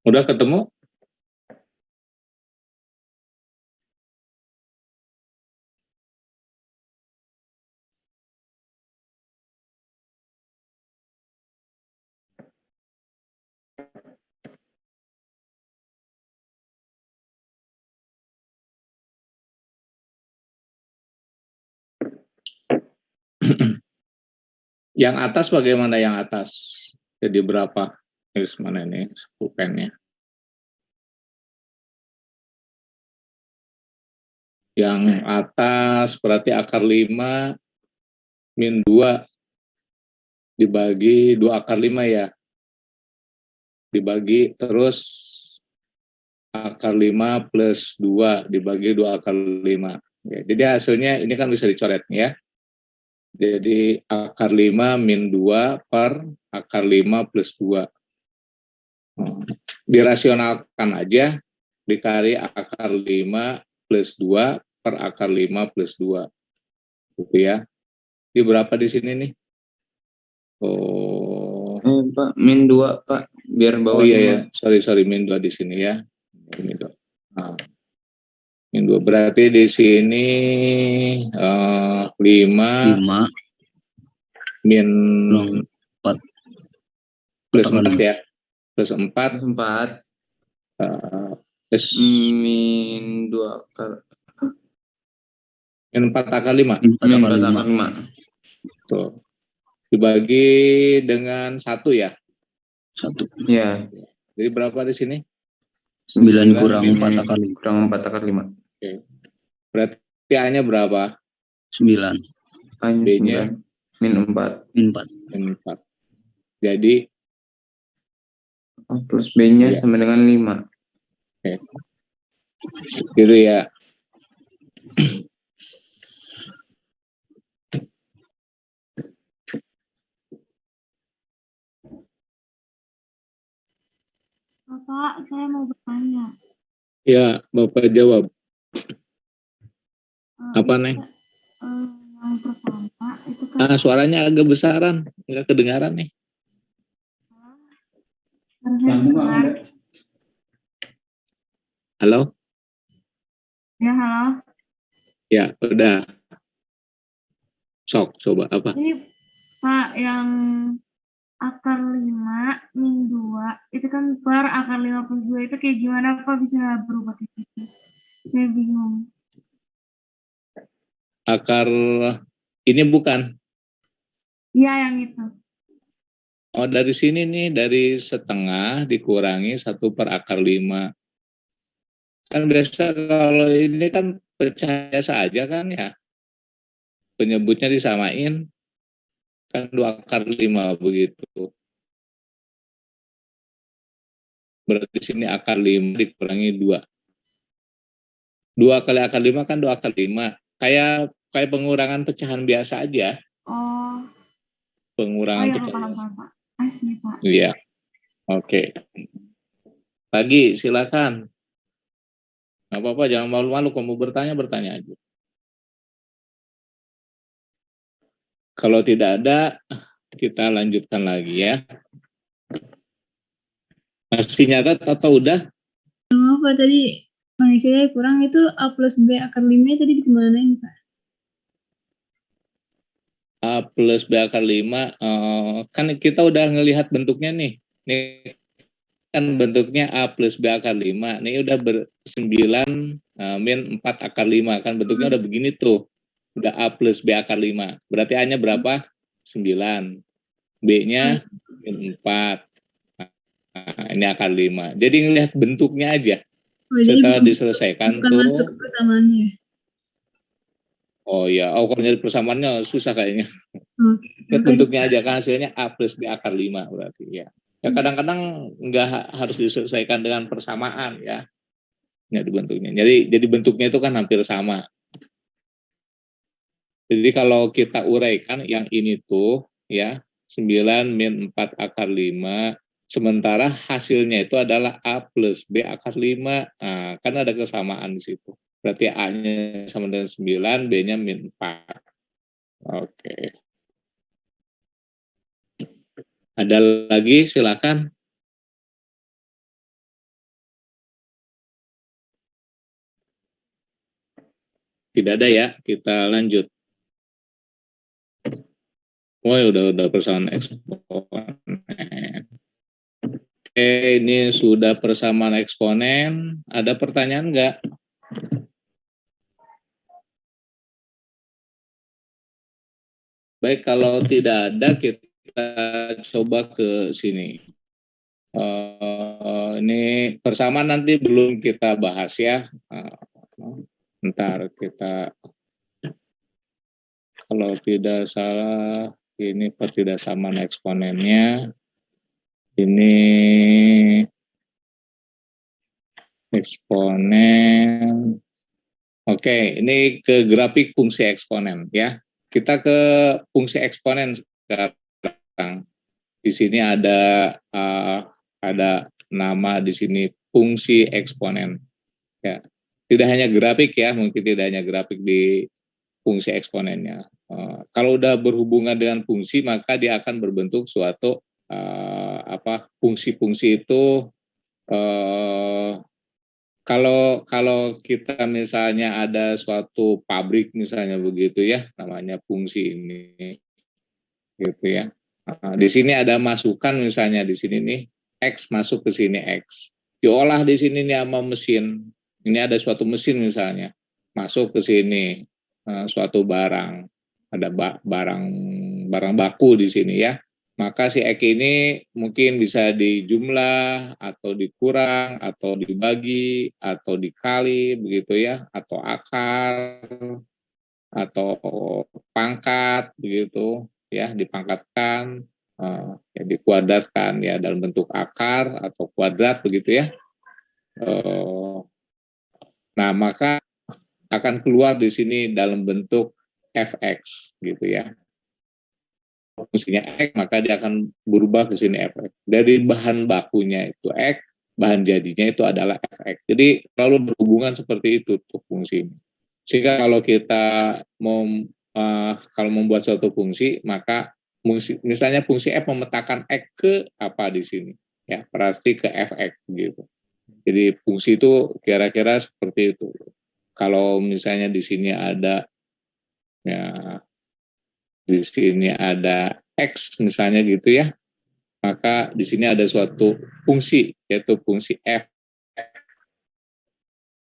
Udah ketemu? Yang atas bagaimana yang atas? Jadi berapa? Mana ini pulpennya? Yang atas berarti akar 5 min 2 dibagi 2 akar 5 ya. Dibagi terus akar 5 plus 2 dibagi 2 akar 5. Ya, jadi hasilnya ini kan bisa dicoret ya. Jadi akar 5 min 2 per akar 5 plus 2. Dirasionalkan aja, dikali akar 5 plus 2 per akar 5 plus 2. Gitu ya. Ini berapa di sini nih? Pak, min 2, Pak. Biar bawah. Oh iya ya, sorry, min 2 di sini ya. Min 2. Min 2 berarti di sini 5 min 4 plus 4 ya. Plus 4 plus min 2 akar min 4 akar 5. min 4 akar 5. Tuh. Dibagi dengan 1 ya. 1. Ya. Jadi berapa di sini? 9 kurang 4 akar 5. Kurang 4 akar 5. Oke. Berarti A-nya berapa? 9. B-nya min 4. Min 4. Min 4. Jadi Plus B-nya iya, sama dengan 5. Oke. Gitu ya. Bapak, saya mau bertanya. Ya, Bapak jawab. Apa nih? Yang pertama itu kan Suaranya agak besaran, nggak kedengaran nih. Halo? Ya, halo. Ya, udah. Sok, coba apa? Ini Pak, yang akar 5 min 2 itu kan per akar 5 plus 2 itu kayak gimana Pak, bisa berubah kayak gitu? Saya bingung. Akar ini bukan? Iya, yang itu. Oh, dari sini nih, dari setengah dikurangi 1 per akar 5. Kan biasa kalau ini kan pecah saja kan ya. Penyebutnya disamain, kan 2 akar 5 begitu. Berarti sini akar 5 dikurangi 2. 2 kali akar 5 kan 2 akar 5. Kayak pengurangan pecahan biasa aja. Oh, Pengurangan iya Pak, pecahan biasa. Pak. I see, Pak. Iya. Oke. Lagi silakan. Nggak apa-apa, jangan malu-malu. Kamu bertanya aja. Kalau tidak ada, kita lanjutkan lagi ya. Masih nyatat atau udah? Apa tadi Malaysia kurang itu A plus B akar 5 tadi dikemanain Pak? A plus B akar 5, kan kita udah ngelihat bentuknya nih. Nih kan bentuknya A plus B akar 5. Nih udah 9 min 4 akar 5. Kan bentuknya udah begini tuh. Udah A plus B akar 5. Berarti A-nya berapa? 9. B-nya min 4. Nah, ini akar 5. Jadi ngelihat bentuknya aja. Setelah diselesaikan bukan tuh. masuk ke persamaannya. Oh ya, kalau nyari persamaannya susah kayaknya. Oke. Bentuknya aja kan hasilnya A plus B akar 5 berarti ya. Ya kadang-kadang nggak harus diselesaikan dengan persamaan ya. Jadi bentuknya. Jadi bentuknya itu kan hampir sama. Jadi kalau kita uraikan yang ini tuh ya 9 min 4 akar 5, sementara hasilnya itu adalah A plus B akar 5. Nah, kan ada kesamaan di situ. Berarti A-nya sama dengan 9, B-nya min 4. Oke. Ada lagi silakan. Tidak ada ya, kita lanjut. Oh, udah persamaan eksponen. Oke, ini sudah persamaan eksponen. Ada pertanyaan nggak? Baik, kalau tidak ada kita coba ke sini. Ini persamaan nanti belum kita bahas ya. Ntar kita, kalau tidak salah, ini pertidaksamaan eksponennya. Ini eksponen. Oke, ini ke grafik fungsi eksponen ya. Kita ke fungsi eksponen sekarang. Di sini ada nama di sini fungsi eksponen. Ya. Tidak hanya grafik ya, mungkin tidak hanya grafik di fungsi eksponennya. Kalau udah berhubungan dengan fungsi, maka dia akan berbentuk suatu fungsi-fungsi itu. Kalau kita misalnya ada suatu pabrik misalnya begitu ya, namanya fungsi ini, gitu ya. Di sini ada masukan misalnya di sini nih X masuk ke sini X, diolah di sini nih sama mesin. Ini ada suatu mesin misalnya masuk ke sini suatu barang, ada barang baku di sini ya. Maka si X ini mungkin bisa dijumlah atau dikurang atau dibagi atau dikali begitu ya, atau akar atau pangkat begitu ya, dipangkatkan ya, dikuadratkan ya dalam bentuk akar atau kuadrat begitu ya. Nah, maka akan keluar di sini dalam bentuk fx gitu ya. Fungsinya X, maka dia akan berubah ke sini fx. Dari bahan bakunya itu X, bahan jadinya itu adalah fx. Jadi selalu berhubungan seperti itu tuh fungsi ini. Sehingga kalau kita kalau membuat suatu fungsi, maka misalnya fungsi f memetakan x ke apa di sini, ya pasti ke fx gitu. Jadi fungsi itu kira-kira seperti itu. Kalau misalnya di sini ada ya, di sini ada x misalnya gitu ya, maka di sini ada suatu fungsi yaitu fungsi f.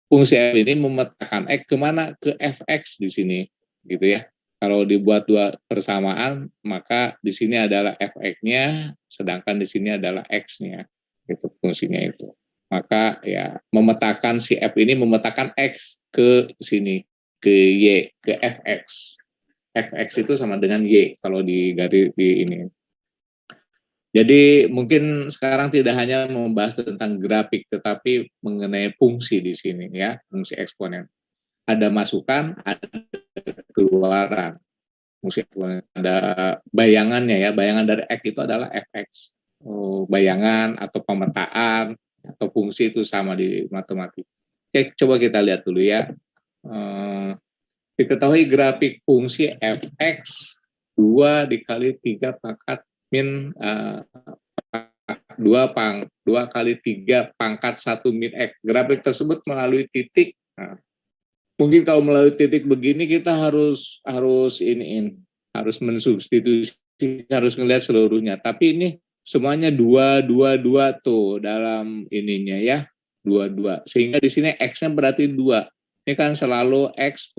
Fungsi f ini memetakan x kemana? Ke fx di sini gitu ya. Kalau dibuat dua persamaan, maka di sini adalah fx-nya, sedangkan di sini adalah x-nya. Itu fungsinya itu. Maka ya memetakan si f ini memetakan x ke sini, ke y, ke fx. Fx itu sama dengan y kalau di garis di ini. Jadi mungkin sekarang tidak hanya membahas tentang grafik, tetapi mengenai fungsi di sini ya, fungsi eksponen. Ada masukan, ada keluaran. Fungsi eksponen, ada bayangannya ya, bayangan dari X itu adalah fx. Bayangan atau pemetaan atau fungsi itu sama di matematika. Oke, coba kita lihat dulu ya. Diketahui grafik fungsi fx 2 dikali 3 pangkat min 2 kali 3 pangkat 1 min x. Grafik tersebut melalui titik. Nah, mungkin kalau melalui titik begini kita harus mensubstitusi, harus melihat seluruhnya. Tapi ini semuanya 2 tuh dalam ininya ya, 2. Sehingga di sini x-nya berarti 2. Ini kan selalu x,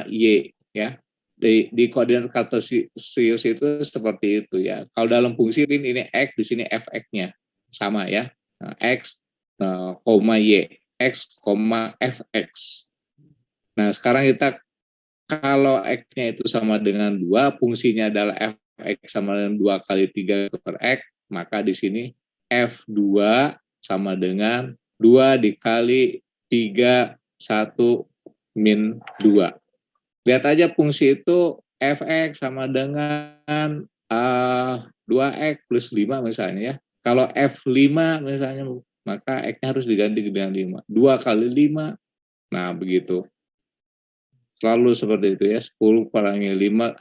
y ya. Di koordinat kartesius itu seperti itu ya. Kalau dalam fungsi ini x, di sini fx-nya sama ya. X, y, x, fx. Nah, sekarang kita kalau x-nya itu sama dengan 2, fungsinya adalah fx sama dengan 2 kali 3 per x, maka di sini f2 sama dengan 2 dikali 3, 1 min 2. Lihat aja fungsi itu fx sama dengan 2x plus 5 misalnya ya. Kalau f5 misalnya, maka x-nya harus diganti dengan 5. 2 kali 5, nah begitu. Selalu seperti itu ya, 10 kurangi 5,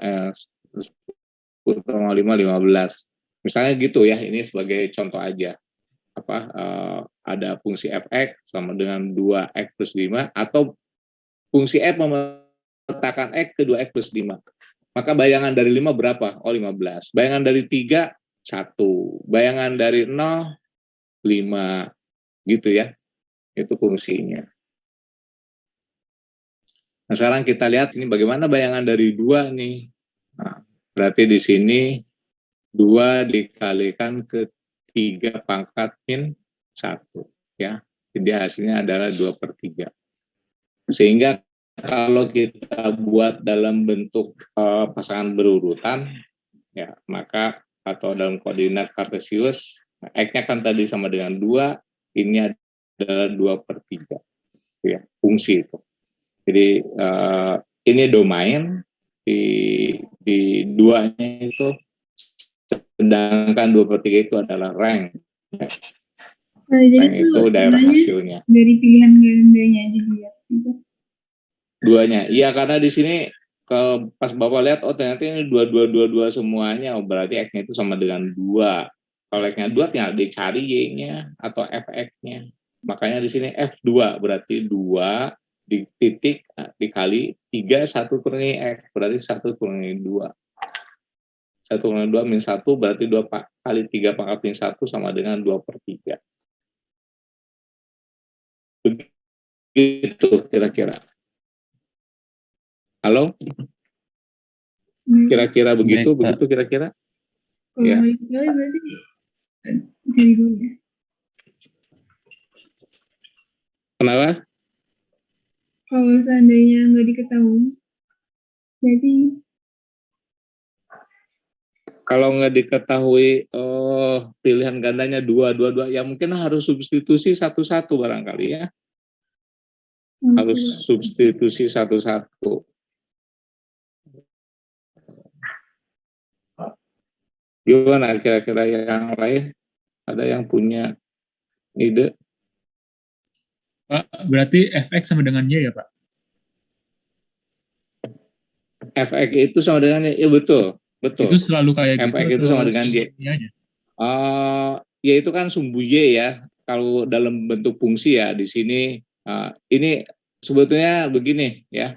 10 kurangi 5, 15. Misalnya gitu ya, ini sebagai contoh aja. Ada fungsi fx sama dengan 2x plus 5, atau fungsi f memetakan x ke 2x plus 5. Maka bayangan dari 5 berapa? Oh, 15. Bayangan dari 3, 1. Bayangan dari 0, 5. Gitu ya. Itu fungsinya. Nah, sekarang kita lihat ini bagaimana bayangan dari 2 nih. Nah, berarti di sini 2 dikalikan ke 3 pangkat min 1. Ya. Jadi hasilnya adalah 2/3. Sehingga kalau kita buat dalam bentuk pasangan berurutan, ya maka atau dalam koordinat kartesius, x-nya kan tadi sama dengan 2, ini adalah 2/3. Ya, fungsi itu. Jadi ini domain di 2-nya itu, sedangkan 2/3 itu adalah rank. Jadi Rank itu daerah hasilnya. dari pilihan gandanya aja dilihat gitu. 2-nya, iya karena di sini kalau pas Bapak lihat, oh ternyata ini 2 semuanya, oh berarti X-nya itu sama dengan 2. Kalau X-nya 2 tinggal dicari Y-nya atau Fx-nya. Makanya di sini F2 berarti 2 di titik dikali 3, 1 kurangi X, berarti 1 kurangi 2. 1 kurangi 2 min 1 berarti 2 kali 3 pangkat min 1 sama dengan 2/3. Begitu kira-kira. Halo? Kira-kira begitu, Baik, Pak. begitu kira-kira? Kalau Ya. sekali berarti jadi dulu ya. Kenapa? Kalau seandainya nggak diketahui, berarti Kalau nggak diketahui pilihan gandanya 2, ya mungkin harus substitusi satu-satu barangkali ya. Harus substitusi satu-satu. Gimana kira-kira yang lain? Ada yang punya ide? Pak, berarti fx sama dengan y ya Pak? Fx itu sama dengan y, ya betul. Itu selalu kayak gitu Fx itu atau sama dengan y. y-nya? Y itu kan sumbu y ya. Kalau dalam bentuk fungsi ya di sini ini sebetulnya begini ya.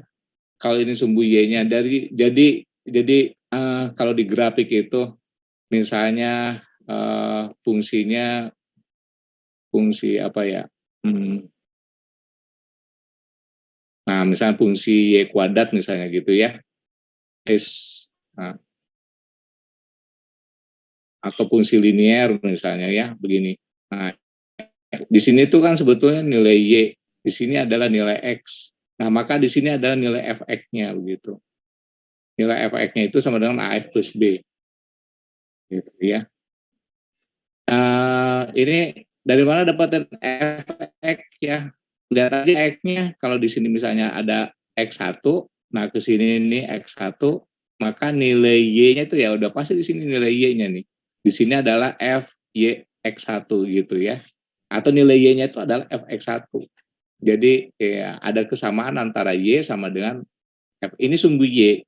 Kalau ini sumbu y-nya jadi kalau di grafik itu misalnya fungsinya fungsi apa ya? Nah, misalnya fungsi y kuadrat misalnya gitu ya. Atau fungsi linear misalnya ya, begini. Nah, di sini tuh kan sebetulnya nilai y, di sini adalah nilai x. Nah, maka di sini adalah nilai fx-nya begitu. Nilai fx-nya itu sama dengan AF plus B. Gitu ya. Ini dari mana dapatin f(x) ya? Lihat aja x-nya. Kalau di sini misalnya ada x1, nah ke sini nih x1, maka nilai y-nya itu ya udah pasti di sini nilai y-nya nih. Di sini adalah f y x1 gitu ya. Atau nilai y-nya itu adalah fx1. Jadi ya ada kesamaan antara y sama dengan f. Ini sumbu y,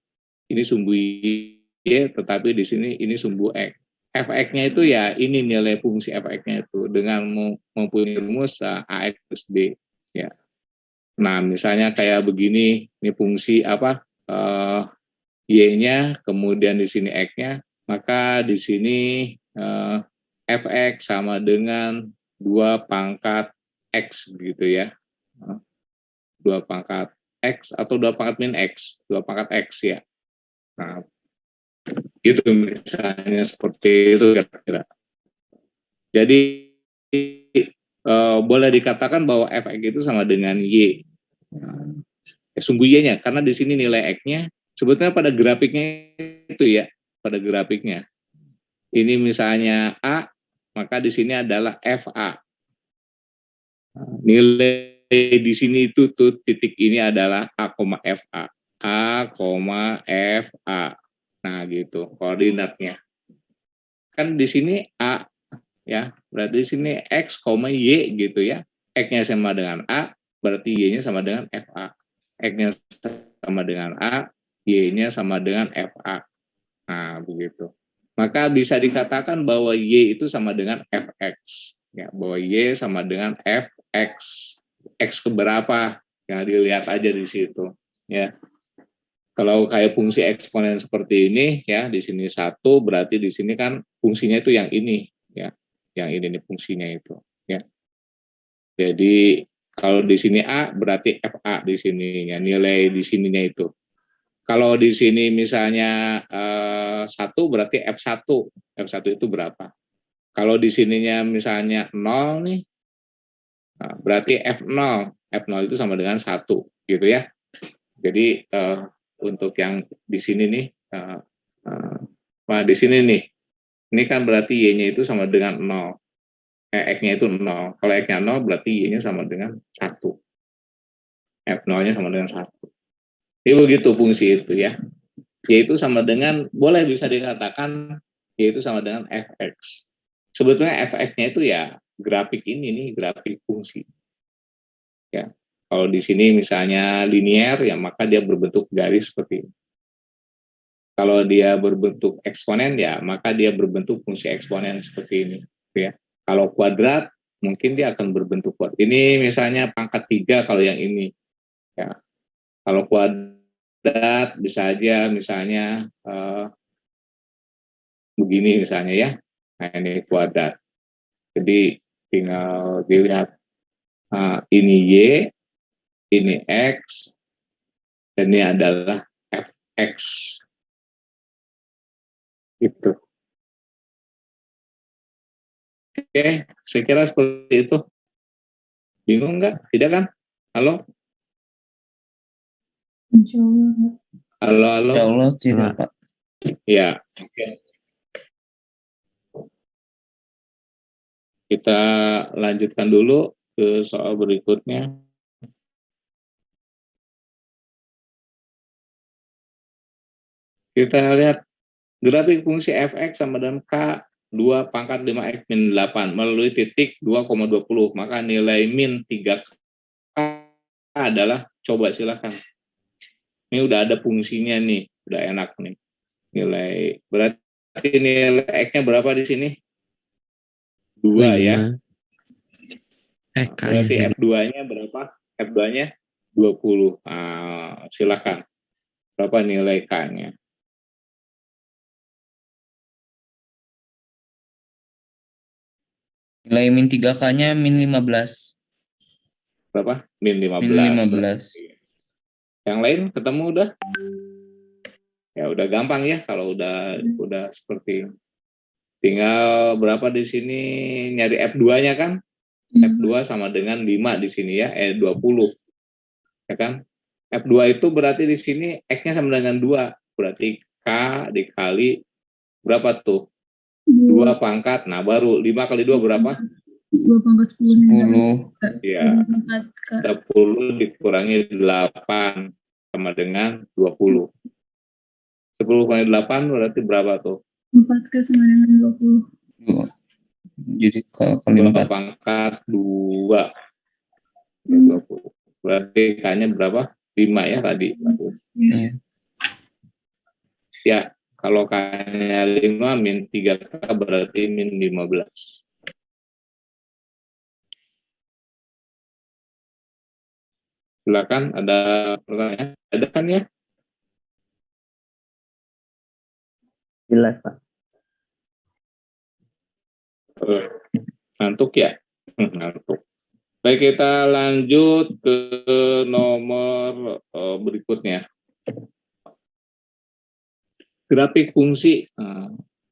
ini sumbu y, tetapi di sini ini sumbu x. Fx-nya itu ya ini nilai fungsi fx-nya itu dengan mempunyai rumus ax plus b ya. Nah misalnya kayak begini, ini fungsi apa y-nya, kemudian di sini x-nya, maka di sini fx sama dengan 2 pangkat x gitu ya. 2 pangkat x atau 2 pangkat min x, 2 pangkat x ya. Nah, itu misalnya seperti itu kira-kira. Jadi boleh dikatakan bahwa fx itu sama dengan y. Sumbu y-nya, karena di sini nilai x-nya sebetulnya pada grafiknya itu ya, pada grafiknya. Ini misalnya a, maka di sini adalah fa. Nilai di sini itu tuh titik ini adalah a, fa. A, fa. Nah, gitu koordinatnya. Kan di sini a ya, berarti di sini x, y gitu ya. X-nya sama dengan a, berarti y-nya sama dengan fa. X-nya sama dengan a, y-nya sama dengan fa. Nah, begitu. Maka bisa dikatakan bahwa y itu sama dengan fx. Ya, bahwa y sama dengan fx. X keberapa? Ya, dilihat aja di situ. Ya. Kalau kayak fungsi eksponen seperti ini, ya di sini 1, berarti di sini kan fungsinya itu yang ini, ya, yang ini nih fungsinya itu, ya. Jadi kalau di sini a, berarti fa di sini, ya, nilai di sininya itu. Kalau di sini misalnya 1, berarti f1, f1 itu berapa? Kalau di sininya misalnya 0 nih, nah, berarti f0, f0 itu sama dengan 1, gitu ya. Jadi untuk yang di sini nih, nah di sini nih, ini kan berarti y-nya itu sama dengan 0, x-nya itu 0. Kalau x-nya 0 berarti y-nya sama dengan 1, f0-nya sama dengan 1. Jadi begitu fungsi itu ya. Y itu sama dengan, boleh bisa dikatakan y itu sama dengan fx. Sebetulnya fx-nya itu ya grafik ini nih, grafik fungsi. Ya. Kalau di sini misalnya linear, ya maka dia berbentuk garis seperti ini. Kalau dia berbentuk eksponen, ya maka dia berbentuk fungsi eksponen seperti ini. Ya. Kalau kuadrat, mungkin dia akan berbentuk kuadrat. Ini misalnya pangkat 3 kalau yang ini. Ya. Kalau kuadrat bisa aja misalnya begini misalnya ya. Nah ini kuadrat. Jadi tinggal dilihat ini y, ini x, dan ini adalah fx. Itu. Oke, saya kira seperti itu. Bingung nggak? Tidak kan? Halo? Insya Allah. Halo, halo? Insya Allah tidak, Pak. Ya, oke. Kita lanjutkan dulu ke soal berikutnya. Kita lihat grafik fungsi fx sama dengan k 2 pangkat 5x min 8 melalui titik 2,20. Maka nilai min 3k adalah, coba silakan. Ini udah ada fungsinya nih, udah enak nih. Nilai, berarti nilai x-nya berapa di sini? 2 ya. Berarti F2-nya berapa? F2-nya 20. Silakan. Berapa nilai K-nya? Nilai min 3K-nya min 15. Berapa? Min 15. Min 15. Yang lain ketemu udah? Ya udah gampang ya kalau udah seperti ini. Tinggal berapa di sini, nyari F2-nya kan? F2 sama dengan 5 di sini ya, 20. Ya kan? F2 itu berarti di sini X-nya sama dengan 2. Berarti K dikali berapa tuh? 2 pangkat. Nah, baru 5 kali 2 berapa? 2 pangkat 10. 10. Ya, 4 Kak. 10 dikurangi 8 sama dengan 20. 10 kali 8 berarti berapa tuh? 4 Kak sama dengan 20. 2. Jadi kali 2 4. pangkat 2. 20. Berarti K-nya berapa? 5 ya tadi. Iya. Ya, kalau K-nya 5 min 3K berarti min 15. Silakan, ada pertanyaan? Ada kan ya? Jelas, Pak. Ngantuk ya? Ngantuk. Baik, kita lanjut ke nomor berikutnya. Grafik fungsi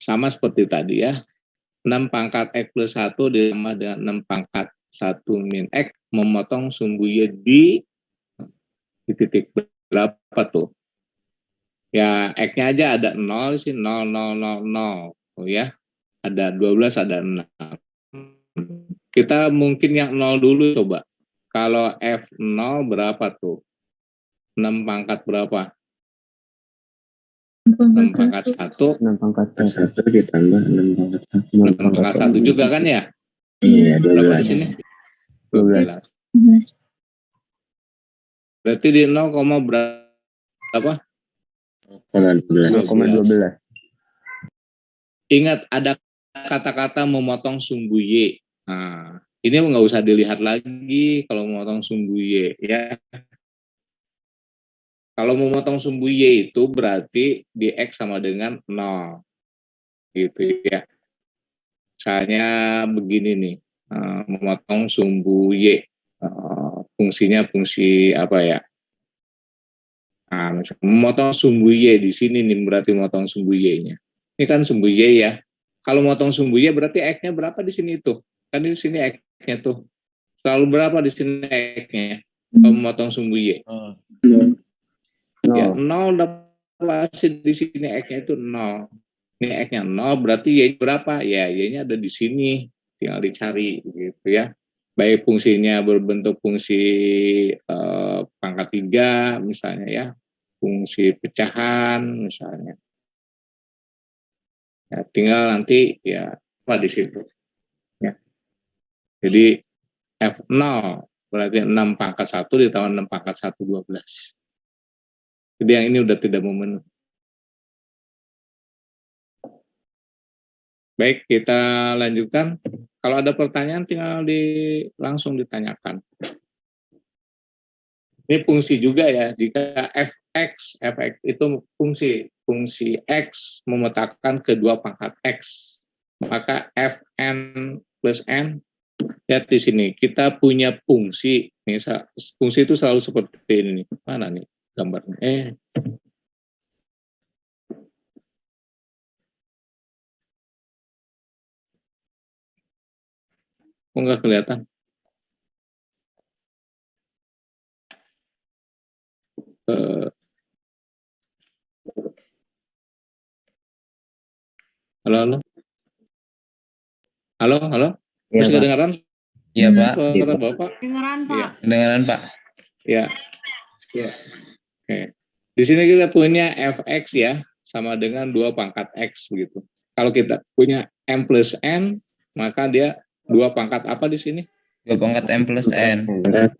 sama seperti tadi ya. 6 pangkat X plus 1 ditambah dengan 6 pangkat 1 min X memotong sumbu Y di titik berapa tuh? Ya, X-nya aja ada 0 sih, 0, 0, 0, 0. Oh ya, ada 12, ada 6. Kita mungkin yang 0 dulu coba. Kalau F0 berapa tuh? 6 pangkat berapa? 6 pangkat 1. 6 pangkat 1 ditambah 6 pangkat 1. 6 pangkat 1 juga kan ya? Iya, Berapa di 12. sini? 12. 12. Berarti di 0, berapa? 0,12. Ingat ada kata-kata memotong sumbu Y. Nah, ini nggak usah dilihat lagi kalau memotong sumbu Y ya. Kalau memotong sumbu Y itu berarti di X sama dengan 0. Gitu ya. Misalnya begini nih, memotong sumbu Y. Fungsinya fungsi apa ya? Nah, memotong sumbu Y di sini nih berarti memotong sumbu Y-nya. Ini kan sumbu Y ya. Kalau memotong sumbu Y berarti X-nya berapa di sini tuh? Kan di sini X-nya tuh. Selalu berapa di sini X-nya? Kalau memotong sumbu Y. Ya, 0 pasti di sini X-nya itu 0. Ini X-nya 0 berarti Y berapa? Ya, Y-nya ada di sini. Tinggal dicari gitu ya. Baik fungsinya berbentuk fungsi pangkat 3 misalnya ya, fungsi pecahan misalnya. Ya, tinggal nanti ya apa di situ. Ya. Jadi F0 berarti 6 pangkat 1 ditambah 6 pangkat 1, 12. Jadi yang ini udah tidak memenuhi. Baik, kita lanjutkan. Kalau ada pertanyaan tinggal langsung ditanyakan. Ini fungsi juga ya, jika fx itu fungsi x memetakan kedua pangkat x, maka fn plus n, lihat di sini, kita punya fungsi, fungsi itu selalu seperti ini, mana nih gambarnya, kok nggak kelihatan? Halo? Iya, Masih Pak. kedengaran? Iya, Pak. Suara Bapak? Dengeran, Pak. Kedengaran, Pak. Ya. Oke. Di sini kita punya fx ya, sama dengan 2 pangkat x begitu. Kalau kita punya m plus n, maka dia 2 pangkat apa di sini? 2 pangkat M plus N.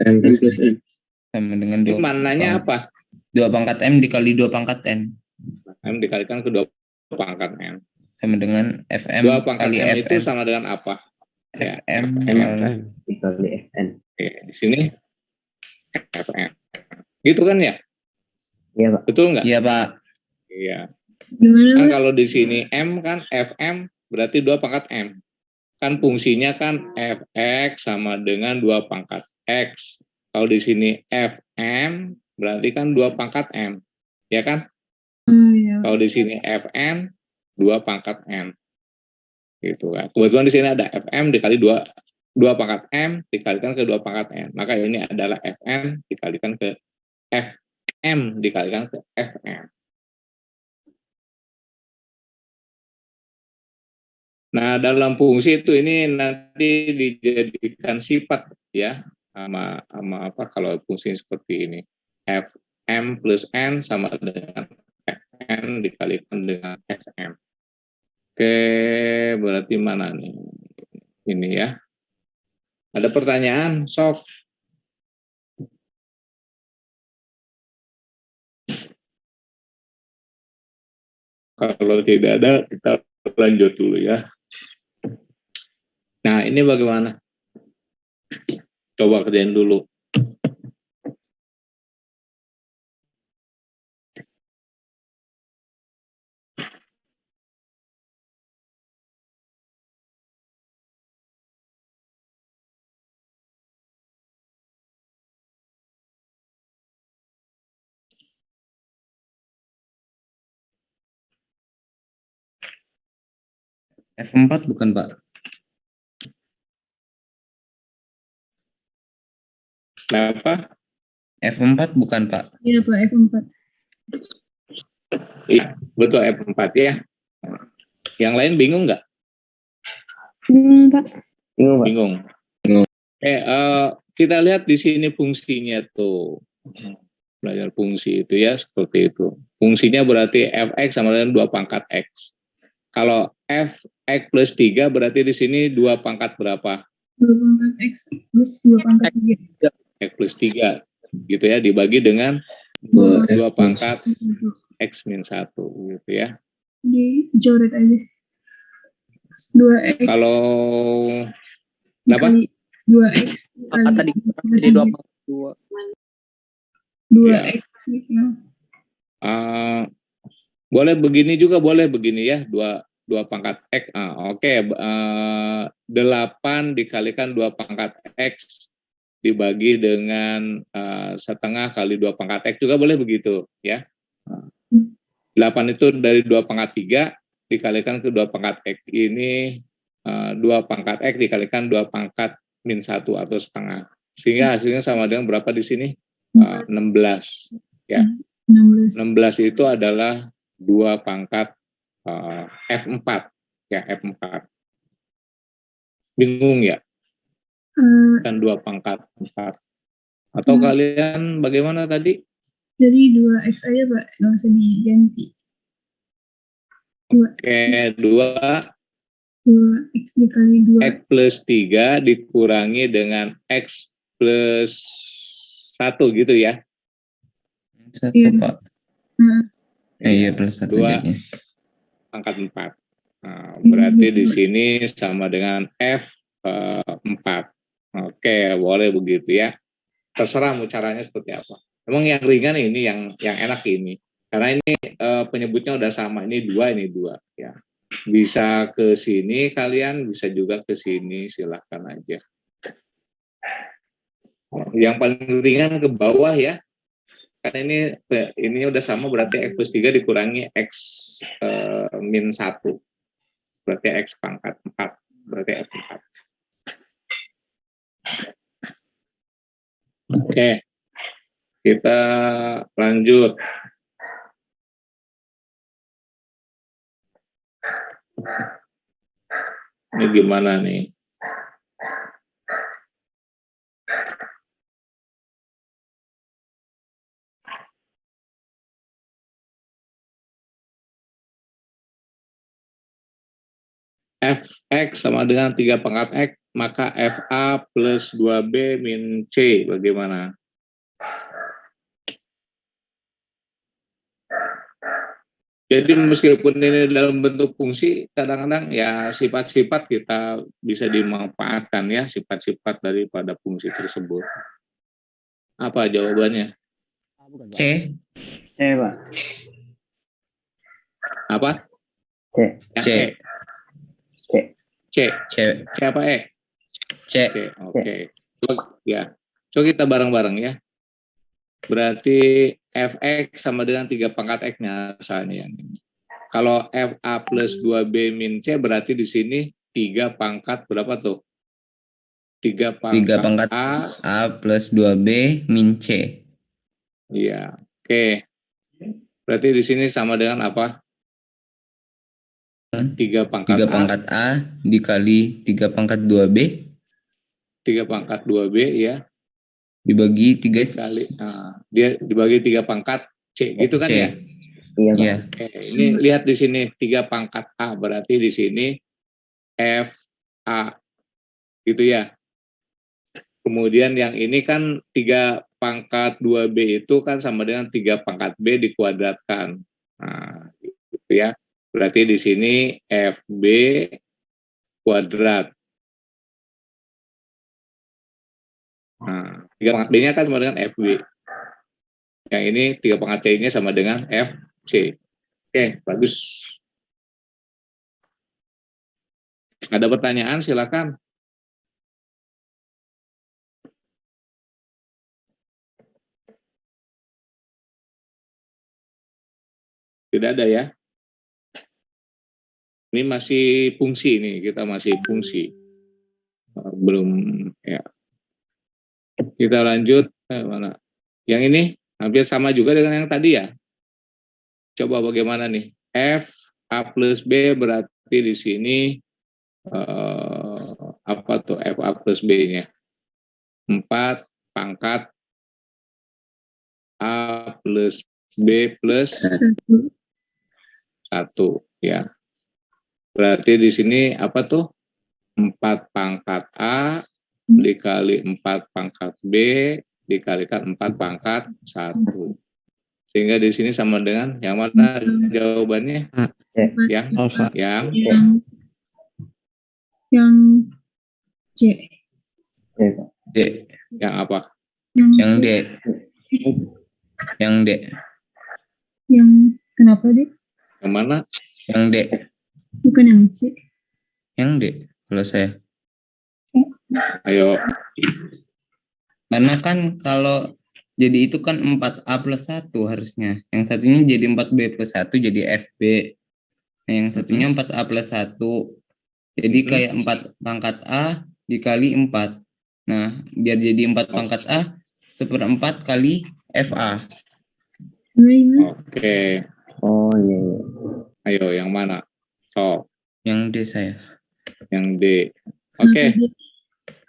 M plus N. Sama dengan Ini 2 mananya apa? 2 pangkat M dikali 2 pangkat N. M dikalikan ke 2 pangkat n. Sama dengan FM 2 pangkat kali m FM. itu sama dengan apa? Ya, FM Dikali FN. Oke, di sini fn. Gitu kan ya? Iya, Pak. Betul nggak? Iya, Pak. Iya. Gimana, Kan Pak? kalau di sini M kan FM berarti 2 pangkat M. Kan fungsinya kan fx sama dengan 2 pangkat x. Kalau di sini fm berarti kan 2 pangkat m. Ya kan? Iya. Kalau di sini fn 2 pangkat m. Gitu kan. Kebetulan di sini ada fm dikali 2 pangkat m dikalikan ke 2 pangkat n. Maka ini adalah fn dikalikan ke fm dikalikan ke fm. Nah, dalam fungsi itu ini nanti dijadikan sifat ya, sama apa kalau fungsi seperti ini. Fm plus n sama dengan fn dikalikan dengan fm. Oke, berarti mana nih? Ini ya. Ada pertanyaan, sok. Kalau tidak ada, kita lanjut dulu ya. Nah, ini bagaimana? Coba kerjain dulu. F4 bukan, Pak? Kenapa? F4 bukan, Pak? Iya Pak, F4. Iya, betul F4 ya. Yang lain bingung nggak? Bingung Pak. Bingung. Kita lihat di sini fungsinya tuh. Belajar fungsi itu ya, seperti itu. Fungsinya berarti fx sama dengan 2 pangkat x. Kalau fx plus 3 berarti di sini 2 pangkat berapa? 2 pangkat X plus 2 pangkat 3. X plus 3 gitu ya, dibagi dengan 2 pangkat X min 1 gitu ya. Dicoret aja. 2X. Kalau kenapa? 2X Apa tadi? Jadi 2 2X gitu. Boleh begini juga, boleh begini ya, 2 pangkat X. Oke. 8 dikalikan 2 pangkat X dibagi dengan setengah kali 2 pangkat X juga boleh begitu ya. 8 itu dari 2 pangkat 3 dikalikan ke 2 pangkat X. Ini 2 pangkat X dikalikan 2 pangkat min 1 atau setengah. Sehingga hasilnya sama dengan berapa di sini? 16 ya. 16 itu adalah 2 pangkat F4 ya, F4. Bingung ya? Kan 2 pangkat 4. Atau kalian bagaimana tadi? Jadi 2X aja Pak, nggak usah diganti. Oke, 2X dikali 2. X plus 3 dikurangi dengan X plus 1 gitu ya. 1, Iya. Pak. Iya, plus 1 2 jadinya. pangkat 4. Berarti di sini sama dengan F4. Oke, boleh begitu ya. Terserah mau caranya seperti apa. Emang yang ringan ini, yang enak ini. Karena ini penyebutnya udah sama. Ini 2, ini 2 ya. Bisa ke sini kalian, bisa juga ke sini, silahkan aja. Yang paling ringan ke bawah ya. Karena ini udah sama, berarti X plus 3 dikurangi X min 1. Berarti X pangkat 4. Berarti F4. Oke. Kita lanjut. Ini gimana nih? Fx sama dengan 3 pangkat X, maka Fa plus 2B min C. Bagaimana? Jadi meskipun ini dalam bentuk fungsi, kadang-kadang ya sifat-sifat kita bisa dimanfaatkan ya, sifat-sifat daripada fungsi tersebut. Apa jawabannya? C. Pak. Apa? C. C. E. C. C. C apa E? C. C. Oke. Ya. Coba kita bareng-bareng ya. Berarti Fx sama dengan 3 pangkat X-nya asalnya yang ini. Kalau Fa plus 2B min C berarti di sini 3 pangkat berapa tuh? 3 pangkat A plus 2B min C. Iya. Oke. Berarti di sini sama dengan apa? 3 pangkat 3 A, pangkat A dikali 3 pangkat 2B 3 pangkat 2B ya, dibagi 3 dikali, dia dibagi 3 pangkat C, gitu kan C. ya? Iya, Pak. Ya, Oke, ini lihat di sini 3 pangkat A, berarti di sini F, A, gitu ya. Kemudian yang ini kan 3 pangkat 2B itu kan sama dengan 3 pangkat B dikuadratkan. Nah, gitu ya. Berarti di sini FB kuadrat. Nah, 3 pangkat B-nya kan sama dengan FB. Yang ini 3 pangkat C-nya sama dengan FC. Oke, bagus. Ada pertanyaan, silakan. Tidak ada ya? Ini masih fungsi nih, kita masih fungsi. Belum ya. Kita lanjut, mana? Yang ini hampir sama juga dengan yang tadi ya. Coba bagaimana nih? F A plus B berarti di sini apa tuh F A plus B-nya? 4 pangkat A plus B plus 1 ya. Berarti di sini apa tuh? 4 pangkat A dikali 4 pangkat B dikalikan 4 pangkat 1. Sehingga di sini sama dengan yang mana jawabannya? Yang Alfa. Yang C. D. Yang apa? Yang D. Yang D. Yang kenapa deh? Yang mana? Yang D. Bukan yang C. Yang D. Kalau saya. Ayo. Karena kan kalau jadi itu kan 4A plus 1 harusnya. Yang satunya jadi 4B plus 1 jadi FB. Nah, yang satunya 4A plus 1. Jadi kayak 4 pangkat A dikali 4. Nah, biar jadi 4 pangkat A, 1/4 kali FA. Oke. Oh iya, iya. Ayo, yang mana? So, Yang D saya. yang D. Oke.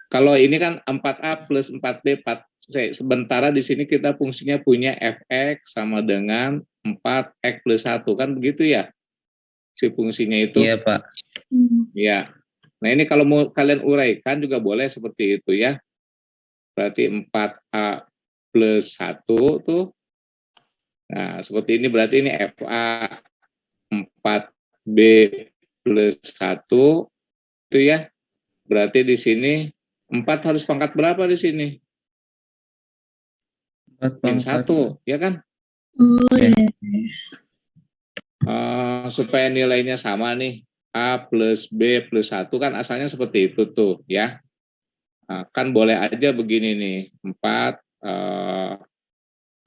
Kalau ini kan 4A plus 4B, 4. Sementara di sini kita fungsinya punya fx sama dengan 4x plus 1. Kan begitu ya? Si fungsinya itu. Iya, Pak. Ya. Nah, ini kalau mau kalian uraikan juga boleh seperti itu ya. Berarti 4A plus 1 tuh. Nah, seperti ini berarti ini FA 4B plus 1 itu ya. Berarti di sini 4 harus pangkat berapa di sini? 4 Min pangkat 1, ya kan? Oh Ya. iya. Supaya nilainya sama nih. A plus B plus 1 kan asalnya seperti itu tuh ya. Nah, kan boleh aja begini nih. 4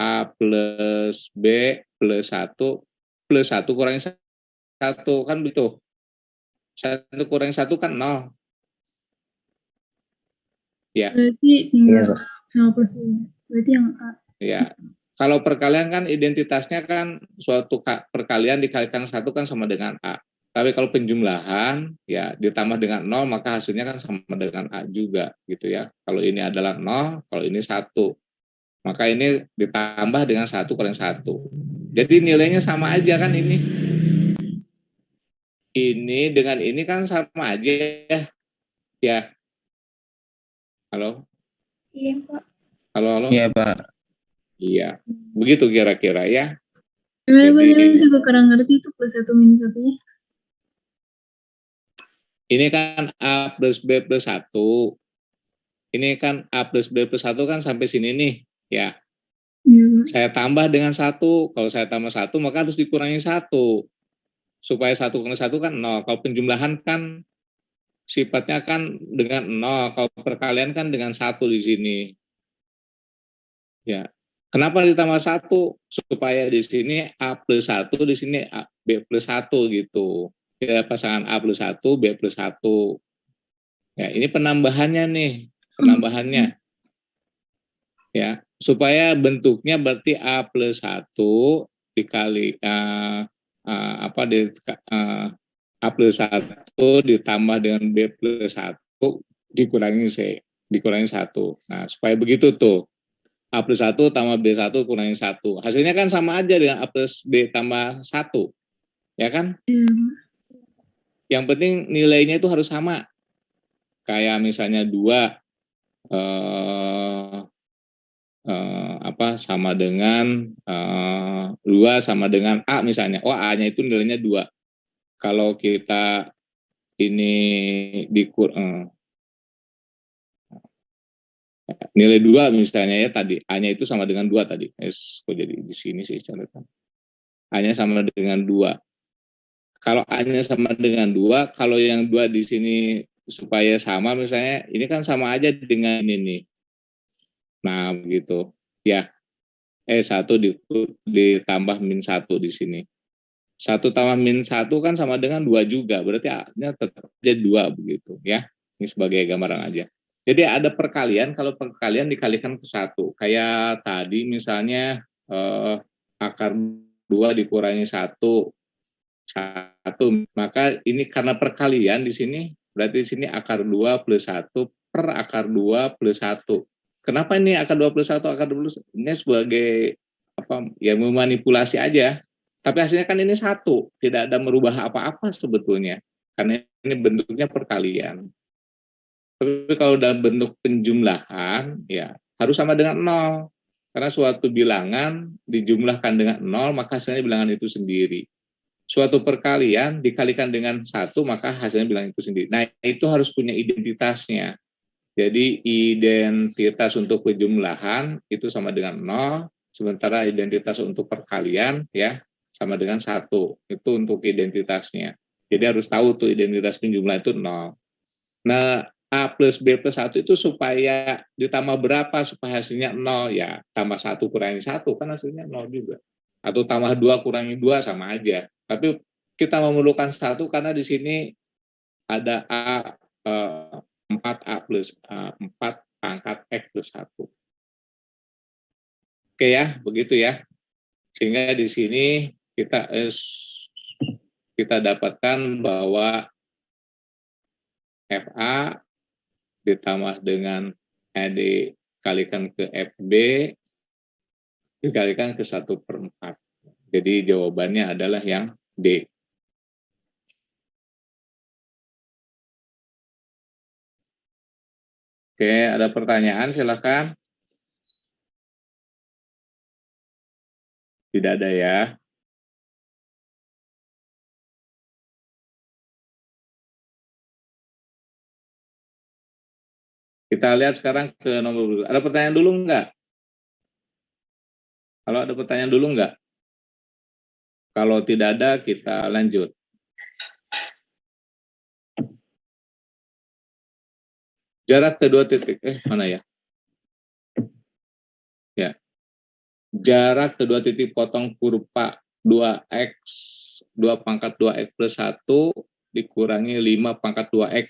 A plus B plus 1 plus 1 kurangi 1 kan begitu. 1 kurangi 1 kan 0. Ya. Berarti tinggal plus ini. Berarti yang A. Ya. Kalau perkalian kan identitasnya kan suatu perkalian dikalikan 1 kan sama dengan A. Tapi kalau penjumlahan ya ditambah dengan 0 maka hasilnya kan sama dengan A juga gitu ya. Kalau ini adalah 0, kalau ini 1. Maka ini ditambah dengan 1 kurangi 1. Jadi nilainya sama aja kan ini. Ini dengan ini kan sama aja ya. Ya. Halo? Iya, Pak. Halo? Iya, Pak. Iya. Begitu kira-kira ya. Gimana Pak? Jadi- Saya suka kurang ngerti itu plus 1 minus 1-nya. Ini kan A plus B plus 1. Ini kan A plus B plus 1 kan sampai sini nih. Ya. Iya, Pak. Saya tambah dengan 1. Kalau saya tambah 1 maka harus dikurangi 1. Supaya 1 kurangi 1 kan 0. Kalau penjumlahan kan sifatnya kan dengan 0. Kalau perkalian kan dengan 1 di sini. Ya. Kenapa ditambah 1? Supaya di sini A plus 1, di sini B plus 1 gitu. Ya, pasangan A plus 1, B plus 1. Ya, ini penambahannya nih. Penambahannya. Ya, supaya bentuknya berarti A plus 1 dikali A plus 1 ditambah dengan B plus 1 dikurangi C, dikurangi 1. Nah, supaya begitu tuh. A plus 1 tambah B 1 kurangi 1. Hasilnya kan sama aja dengan A plus B tambah 1. Ya kan? Yang penting nilainya itu harus sama. Kayak misalnya 2 sama dengan 2 sama dengan A misalnya. Oh, A-nya itu nilainya 2. Kalau kita ini nilai 2 misalnya ya tadi, A-nya itu sama dengan 2 tadi. Kok jadi di sini sih catatan. A-nya sama dengan 2. Kalau A-nya sama dengan 2, kalau yang 2 di sini supaya sama misalnya, ini kan sama aja dengan ini nih. Nah, begitu. Ya, 1 ditambah min 1 di sini. 1 tambah min 1 kan sama dengan 2 juga, berarti A-nya tetap aja 2 begitu ya. Ini sebagai gambaran aja. Jadi ada perkalian, kalau perkalian dikalikan ke 1. Kayak tadi misalnya akar 2 dikurangi 1, maka ini karena perkalian di sini, berarti di sini akar 2 plus 1 per akar 2 plus 1. Kenapa ini akar 2 plus 1, akar 2 plus 1? Ini sebagai ya memanipulasi aja. Tapi hasilnya kan ini 1, tidak ada merubah apa-apa sebetulnya. Karena ini bentuknya perkalian. Tapi kalau dalam bentuk penjumlahan, ya harus sama dengan 0. Karena suatu bilangan dijumlahkan dengan 0, maka hasilnya bilangan itu sendiri. Suatu perkalian dikalikan dengan 1, maka hasilnya bilangan itu sendiri. Nah, itu harus punya identitasnya. Jadi identitas untuk penjumlahan itu sama dengan 0, sementara identitas untuk perkalian ya sama dengan 1. Itu untuk identitasnya. Jadi harus tahu tuh identitas penjumlahan itu 0. Nah, A plus B plus 1 itu supaya ditambah berapa supaya hasilnya 0? Ya, tambah 1 kurangi 1 kan hasilnya 0 juga. Atau tambah 2 kurangi 2 sama aja. Tapi kita memerlukan 1 karena di sini ada A 4A plus 4 pangkat X plus 1. Oke ya, begitu ya. Sehingga di sini kita dapatkan bahwa FA ditambah dengan dikalikan ke FB dikalikan ke 1/4. Jadi jawabannya adalah yang D. Oke, ada pertanyaan silakan. Tidak ada ya. Kita lihat sekarang ke nomor. Ada pertanyaan dulu enggak? Kalau ada pertanyaan dulu enggak? Kalau tidak ada, kita lanjut. Jarak kedua titik, mana ya? Ya. Jarak kedua titik potong kurva 2x, 2 pangkat 2x plus 1 dikurangi 5 pangkat 2x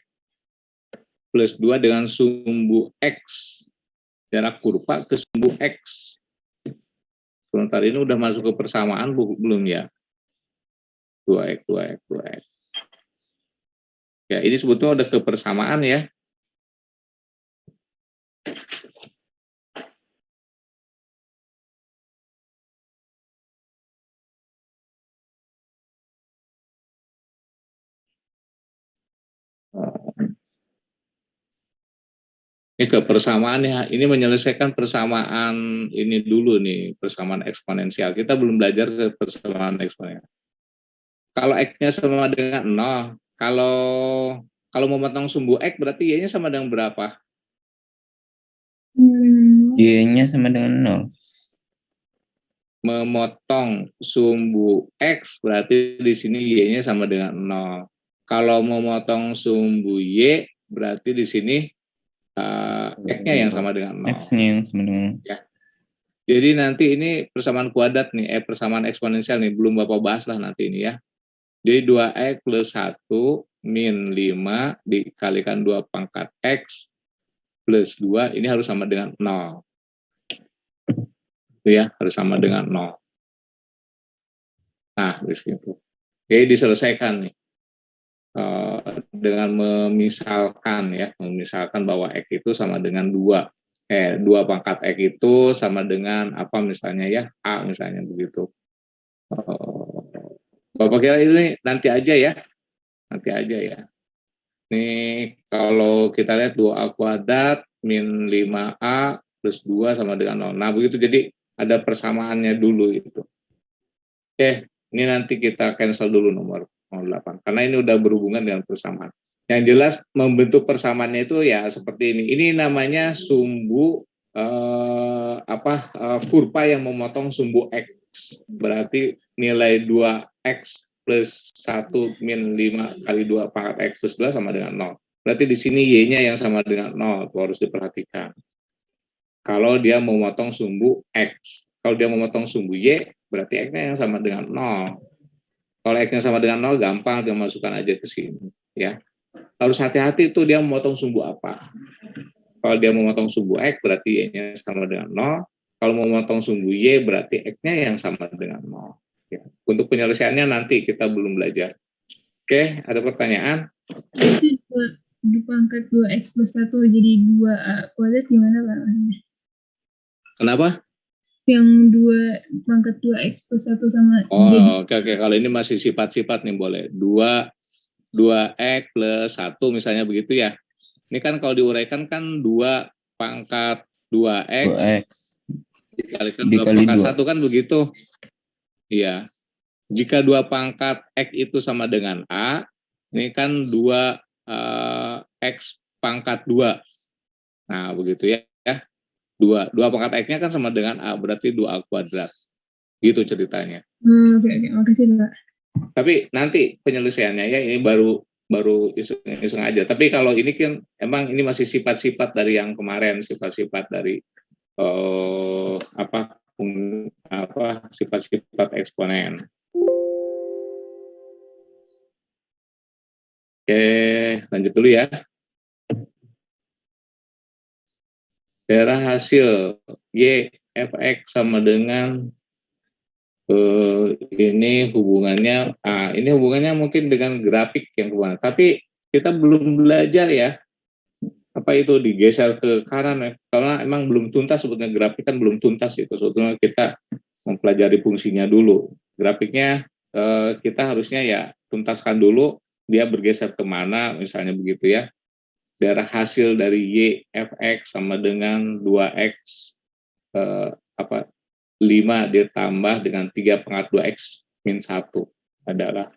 plus 2 dengan sumbu x. Jarak kurva ke sumbu x. Sebentar ini udah masuk ke persamaan belum ya? 2x, 2x, 2x. Ya, ini sebetulnya udah ke persamaan ya. Ini ke persamaan ya. Ini menyelesaikan persamaan ini dulu nih, persamaan eksponensial. Kita belum belajar ke persamaan eksponensial. Kalau X-nya sama dengan 0, kalau memotong sumbu X berarti Y-nya sama dengan berapa? Y-nya sama dengan 0. Memotong sumbu X berarti di sini Y-nya sama dengan 0. Kalau memotong sumbu Y berarti di sini X-nya yang sama dengan 0. X-nya yang sama dengan 0. Ya. Jadi nanti ini persamaan kuadrat nih, persamaan eksponensial nih, belum Bapak bahas lah nanti ini ya. Jadi 2X plus 1 min 5 dikalikan 2 pangkat X plus 2, ini harus sama dengan 0. Itu ya, harus sama dengan 0. Nah, di situ. Jadi diselesaikan nih. dengan memisalkan bahwa X itu sama dengan 2 pangkat X itu sama dengan apa misalnya ya, A misalnya begitu. Bapak kira ini nanti aja ya. Ini kalau kita lihat 2A kuadrat min 5A plus 2 sama dengan 0. Nah begitu, jadi ada persamaannya dulu itu. Oke, ini nanti kita cancel dulu nomor 08 karena ini udah berhubungan dengan persamaan. Yang jelas membentuk persamaannya itu ya seperti ini. Ini namanya sumbu kurva yang memotong sumbu X. Berarti nilai 2X plus 1 min 5 kali 2 pangkat X plus 2 sama dengan 0. Berarti di sini Y-nya yang sama dengan 0, itu harus diperhatikan. Kalau dia memotong sumbu X. Kalau dia memotong sumbu Y, berarti X-nya yang sama dengan 0. Kalau X-nya sama dengan 0, gampang, dia masukkan aja ke sini. Ya. Harus hati-hati tuh dia memotong sumbu apa. Kalau dia memotong sumbu X, berarti Y-nya sama dengan 0. Kalau memotong sumbu Y, berarti X-nya yang sama dengan 0. Ya. Untuk penyelesaiannya nanti kita belum belajar. Oke, ada pertanyaan? Itu 2 pangkat 2X plus 1 jadi 2A kuadrat gimana Pak? Kenapa? Yang 2 pangkat 2X plus 1 sama Oh, oke. Kalau ini masih sifat-sifat nih boleh. 2X plus 1 misalnya begitu ya. Ini kan kalau diuraikan kan 2 pangkat 2X dikalikan 2 pangkat 1 kan begitu. Iya. Jika 2 pangkat X itu sama dengan A, ini kan 2X pangkat 2. Nah, begitu ya. 2 pangkat X-nya kan sama dengan A, berarti 2A kuadrat. Gitu ceritanya. Oke, makasih Pak. Tapi nanti penyelesaiannya ya, ini baru iseng aja. Tapi kalau ini kan emang ini masih sifat-sifat dari yang kemarin, sifat-sifat dari sifat-sifat eksponen. Oke, lanjut dulu ya. Daerah hasil Y Fx sama dengan ini hubungannya ini hubungannya mungkin dengan grafik yang kemarin. Tapi kita belum belajar ya apa itu digeser ke kanan ya. Karena emang belum tuntas sebetulnya, grafik kan belum tuntas itu. Sebetulnya kita mempelajari fungsinya dulu. Grafiknya kita harusnya ya tuntaskan dulu dia bergeser kemana misalnya begitu ya. Daerah hasil dari Y Fx sama dengan 2X 5 ditambah dengan 3 pangkat 2X min 1 adalah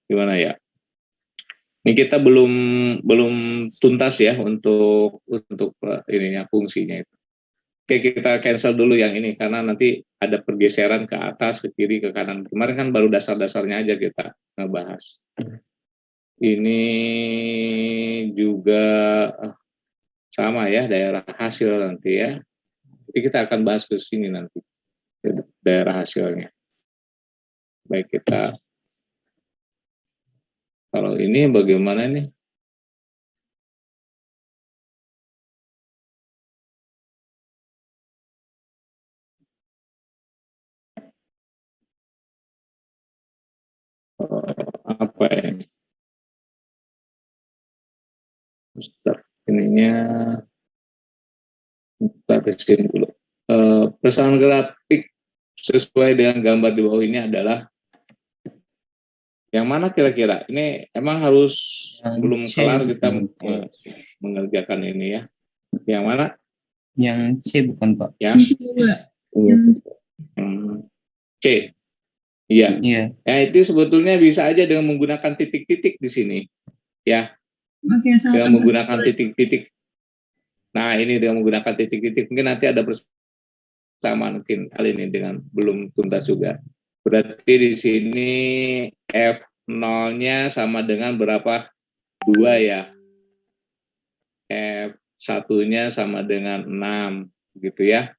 gimana ya? Ini kita belum tuntas ya untuk ininya fungsinya itu. Oke, kita cancel dulu yang ini karena nanti ada pergeseran ke atas, ke kiri, ke kanan. Kemarin kan baru dasar-dasarnya aja kita ngebahas. Ini juga sama ya, daerah hasil nanti ya. Jadi kita akan bahas ke sini nanti, daerah hasilnya. Baik, kita kalau ini bagaimana nih? Apa ini? Start ininya kita kesini dulu. Pesan grafik sesuai dengan gambar di bawah ini adalah yang mana kira-kira? Ini emang harus belum kelar kita mengerjakan ini ya. Yang mana? Yang C bukan Pak? Yang C. Iya. Ya itu sebetulnya bisa aja dengan menggunakan titik-titik di sini. Ya. Dengan menggunakan titik-titik. Nah, ini dengan menggunakan titik-titik mungkin nanti ada persamaan mungkin kali ini dengan belum tuntas juga. Berarti di sini F0-nya sama dengan berapa? 2 ya. F1-nya sama dengan 6 gitu ya.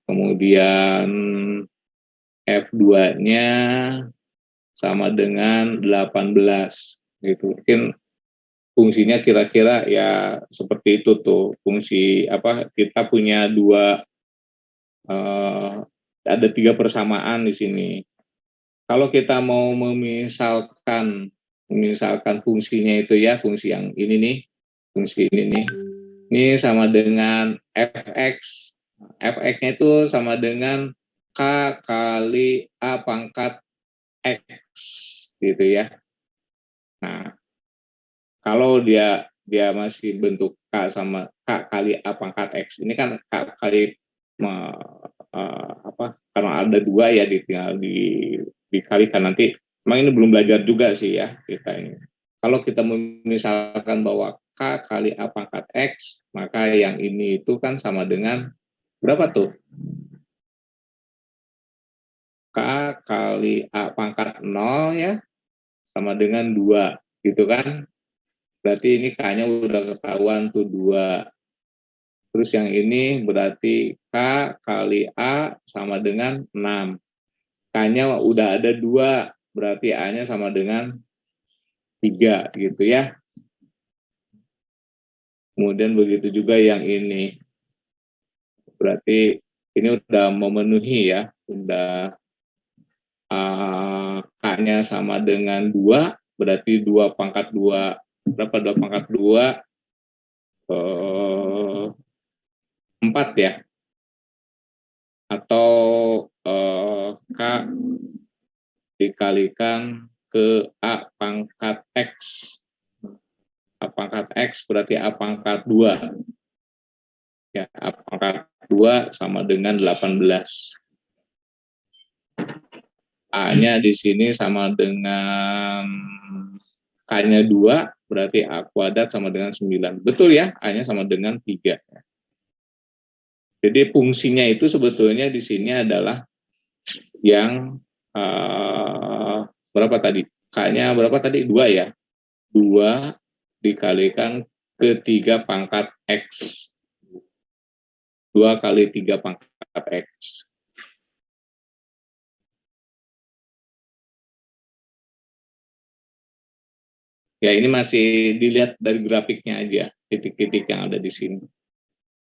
Kemudian F2-nya sama dengan 18 gitu. Mungkin fungsinya kira-kira ya seperti itu tuh. Fungsi apa? Kita punya dua ada 3 persamaan di sini. Kalau kita mau memisalkan fungsinya itu ya, fungsi yang ini nih, fungsi ini nih, ini sama dengan fx. Fx-nya itu sama dengan k kali a pangkat x gitu ya. Nah, kalau dia masih bentuk k sama k kali a pangkat x, ini kan k kali karena ada 2 ya, tinggal dikalikan nanti. Memang ini belum belajar juga sih ya kita ini. Kalau kita misalkan bahwa k kali a pangkat x, maka yang ini itu kan sama dengan berapa tuh? K kali a pangkat 0 ya, sama dengan 2 gitu kan. Berarti ini k-nya udah ketahuan tuh 2. Terus yang ini berarti k kali a sama dengan 6. K-nya udah ada 2, berarti A-nya sama dengan 3 gitu ya. Kemudian begitu juga yang ini. Berarti ini udah memenuhi ya, udah K-nya sama dengan 2, berarti 2 pangkat 2, berapa 2 pangkat 2? 4 ya. Atau K dikalikan ke A pangkat X. A pangkat X berarti A pangkat 2. Ya, A pangkat 2 sama dengan 18. A-nya di sini sama dengan K-nya 2, berarti A kuadrat sama dengan 9. Betul ya, A-nya sama dengan 3. Jadi fungsinya itu sebetulnya di sini adalah yang berapa tadi? K-nya berapa tadi? 2 ya. 2 dikalikan ke 3 pangkat X. 2 kali 3 pangkat X. Ya, ini masih dilihat dari grafiknya aja, titik-titik yang ada di sini.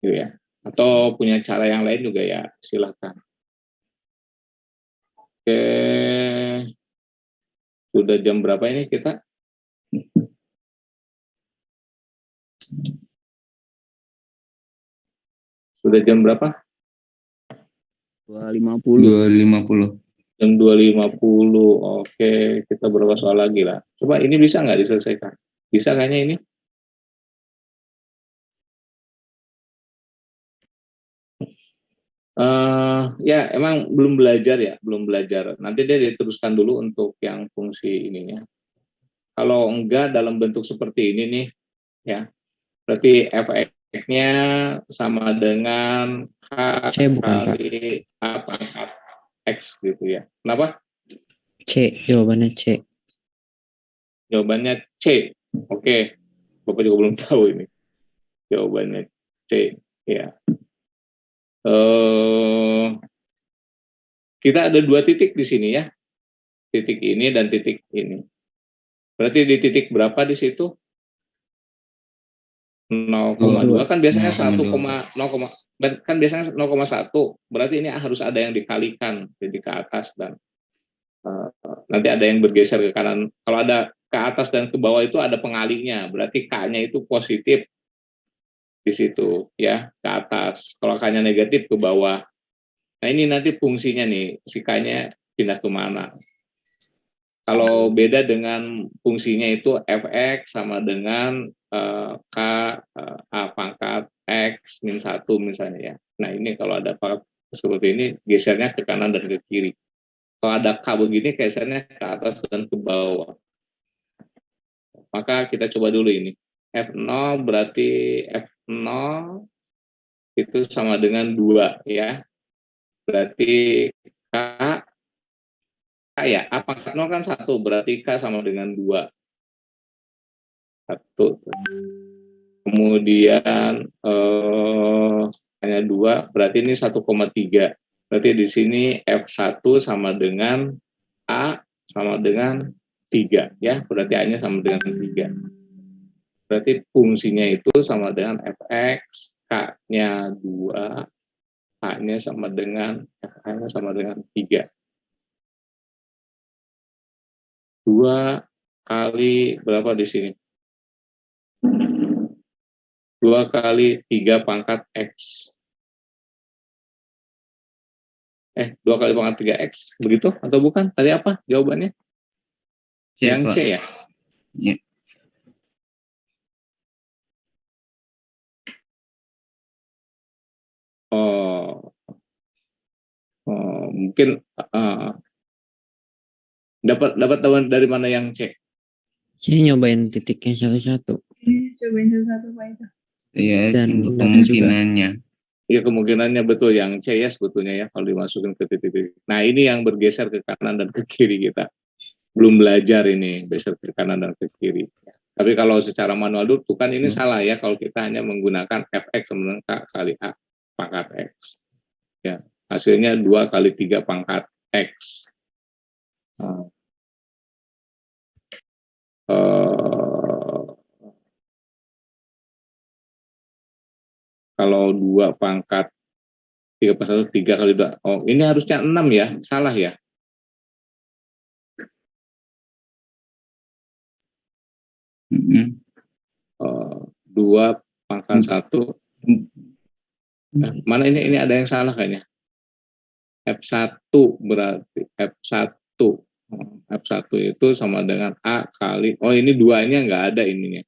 Gitu ya. Atau punya cara yang lain juga ya, silakan. Oke. Sudah jam berapa ini kita? Sudah jam berapa? 2.50. Jam 2.50. Oke, kita berapa soal lagi lah. Coba ini bisa nggak diselesaikan? Bisa kayaknya ini? Ya, emang belum belajar ya, belum belajar. Nanti dia diteruskan dulu untuk yang fungsi ininya. Kalau enggak dalam bentuk seperti ini nih, ya, berarti fx-nya sama dengan k C bukan, Pak. kali a pangkat x gitu ya. Kenapa? C, jawabannya C. Jawabannya C. Oke, Bapak juga belum tahu ini. Jawabannya C, ya. Kita ada 2 titik di sini ya, titik ini dan titik ini. Berarti di titik berapa di situ? 0,2 kan biasanya 1,0, kan biasanya 0,1. Berarti ini harus ada yang dikalikan, jadi ke atas dan nanti ada yang bergeser ke kanan. Kalau ada ke atas dan ke bawah itu ada pengalinya, berarti K-nya itu positif di situ ya, ke atas. Kalau K-nya negatif ke bawah. Nah, ini nanti fungsinya nih, si K-nya pindah ke mana. Kalau beda dengan fungsinya itu fx sama dengan k a pangkat x min 1 misalnya ya. Nah, ini kalau ada pangkat seperti ini, gesernya ke kanan dan ke kiri. Kalau ada k begini, gesernya ke atas dan ke bawah. Maka kita coba dulu ini. F0 berarti F0 itu sama dengan 2 ya. Berarti K ya, A pangkat 0 kan 1, berarti K sama dengan 2. 1. Kemudian hanya 2, berarti ini 1,3. Berarti di sini F1 sama dengan A sama dengan 3 ya, berarti A-nya sama dengan 3. Berarti fungsinya itu sama dengan fx, K-nya 2, A-nya sama dengan FA-nya sama dengan 3. 2 kali berapa di sini? 2 kali 3 pangkat X. 2 kali pangkat 3X. Begitu atau bukan? Tadi apa jawabannya? Yang Pak. C ya? Ya. Mungkin dapat dari mana yang C? Saya nyobain titiknya satu-satu. Cobain satu-satu Pak itu. Iya, Dan untuk benar kemungkinannya. Ya kemungkinannya betul yang C ya sebetulnya ya kalau dimasukin ke titik-titik. Nah ini yang bergeser ke kanan dan ke kiri kita. Belum belajar ini bergeser ke kanan dan ke kiri. Tapi kalau secara manual dulu kan ini salah ya kalau kita hanya menggunakan Fx sama dengan K kali A pangkat X. Ya, hasilnya 2 kali 3 pangkat X. Kalau 2 pangkat 3 per 1, 3 kali 2. Oh, ini harusnya 6 ya, salah ya. Mm-mm. 2 pangkat 1. Mana ini ada yang salah kayaknya. F1 berarti F1. F1 itu sama dengan A kali, oh ini 2-nya nggak ada ininya.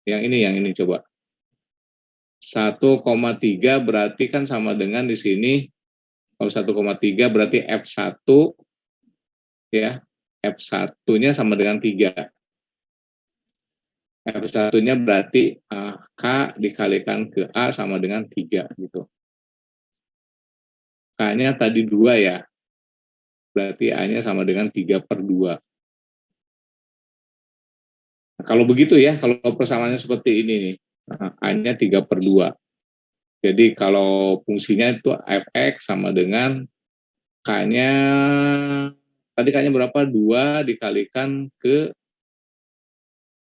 Yang ini coba. 1,3 berarti kan sama dengan di sini, kalau 1,3 berarti F1 ya, F1-nya sama dengan 3. F1-nya berarti K dikalikan ke A sama dengan 3 gitu. K-nya tadi 2 ya, berarti A-nya sama dengan 3 per 2. Nah, kalau begitu ya, kalau persamaannya seperti ini nih, A-nya 3 per 2. Jadi kalau fungsinya itu Fx sama dengan K-nya, tadi K-nya berapa? 2 dikalikan ke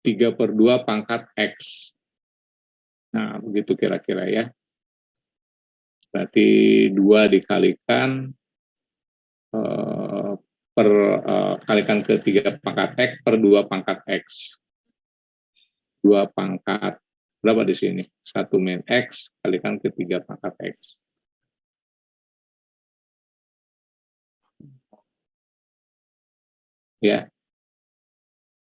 3 per 2 pangkat X. Nah, begitu kira-kira ya. Berarti 2 dikalikan kalikan ke 3 pangkat X per 2 pangkat X. 2 pangkat, berapa di sini? 1 min X kalikan ke 3 pangkat X. Ya.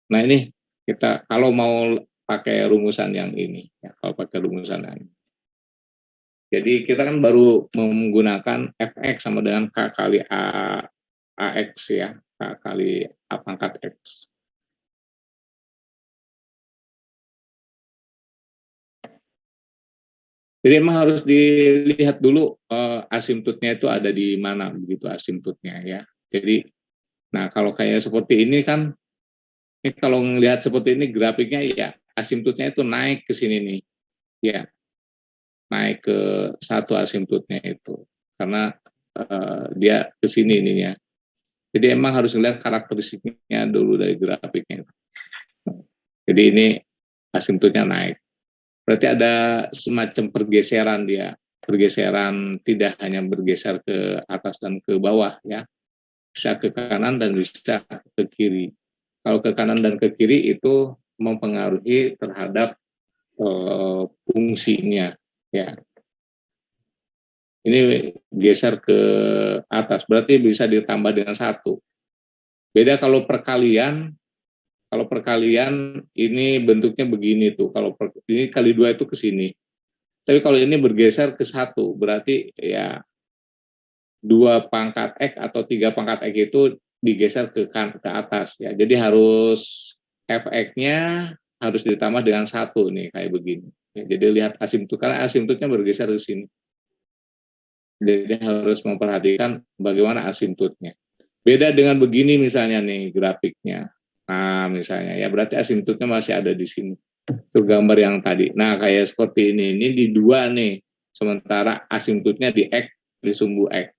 Nah ini, kita kalau mau pakai rumusan yang ini, ya, kalau pakai rumusan yang ini. Jadi kita kan baru menggunakan Fx sama dengan K kali AX ya, K kali A pangkat X. Jadi emang harus dilihat dulu asimptotnya itu ada di mana begitu asimptotnya ya. Jadi, nah kalau kayak seperti ini kan, ini kalau ngelihat seperti ini grafiknya ya asimptotnya itu naik ke sini nih, ya naik ke 1 asimptotnya itu karena dia ke sini ininya. Jadi emang harus ngelihat karakteristiknya dulu dari grafiknya. Jadi ini asimptotnya naik. Berarti ada semacam pergeseran dia. Pergeseran tidak hanya bergeser ke atas dan ke bawah ya. Bisa ke kanan dan bisa ke kiri. Kalau ke kanan dan ke kiri itu mempengaruhi terhadap fungsinya ya. Ini geser ke atas, berarti bisa ditambah dengan 1. Beda kalau perkalian ini bentuknya begini tuh. Kalau ini kali 2 itu ke sini. Tapi kalau ini bergeser ke 1, berarti ya 2 pangkat X atau 3 pangkat X itu digeser ke atas ya. Jadi harus Fx-nya harus ditambah dengan 1 nih kayak begini. Ya, jadi lihat asimptot, karena asimptotnya bergeser ke sini. Jadi harus memperhatikan bagaimana asimptotnya. Beda dengan begini misalnya nih grafiknya. Nah misalnya ya berarti asimptotnya masih ada di sini. Itu gambar yang tadi. Nah kayak seperti ini di 2 nih. Sementara asimptotnya di X, di sumbu X.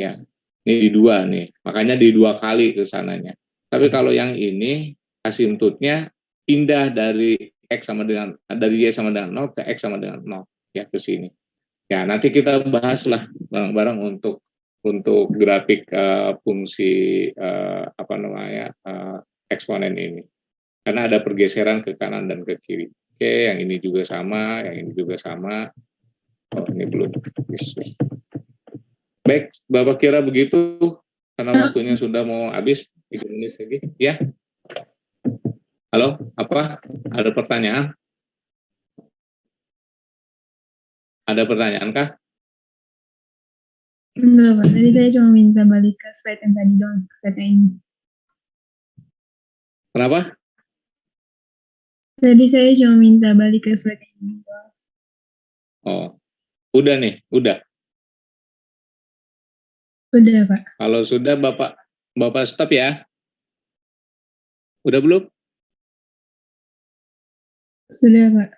Ya, ini di 2 nih. Makanya di 2 kali ke sananya. Tapi kalau yang ini asimptotnya pindah dari X sama dengan, dari Y sama dengan 0 ke X sama dengan 0. Ya ke sini. Ya, nanti kita bahas lah bareng-bareng untuk grafik fungsi eksponen ini. Karena ada pergeseran ke kanan dan ke kiri. Oke, yang ini juga sama, yang ini juga sama. Oh, ini belum bisa. Baik, Bapak kira begitu karena waktunya sudah mau habis 3 menit lagi. Ya. Halo, apa? Ada pertanyaan? Ada pertanyaan kah? Enggak, Pak. Tadi saya cuma minta balik ke slide yang tadi doang, slide yang ini. Kenapa? Tadi saya cuma minta balik ke slide yang ini doang. Oh, udah nih, udah. Udah, Pak. Kalau sudah Bapak stop ya. Udah belum? Sudah, Pak.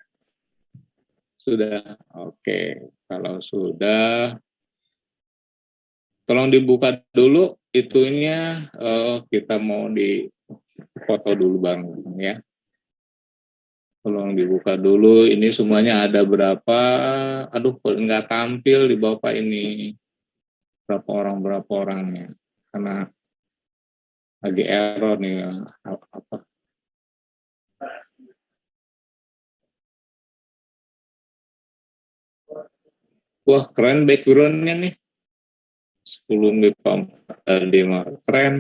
Sudah. Oke. Kalau sudah, tolong dibuka dulu itunya. Kita mau di foto dulu Bang ya. Tolong dibuka dulu. Ini semuanya ada berapa? Aduh, kok nggak tampil di Bapak ini. Berapa orangnya? Karena lagi error nih. Apa? Wah, keren background-nya nih. 10 MIPA 4 5 keren.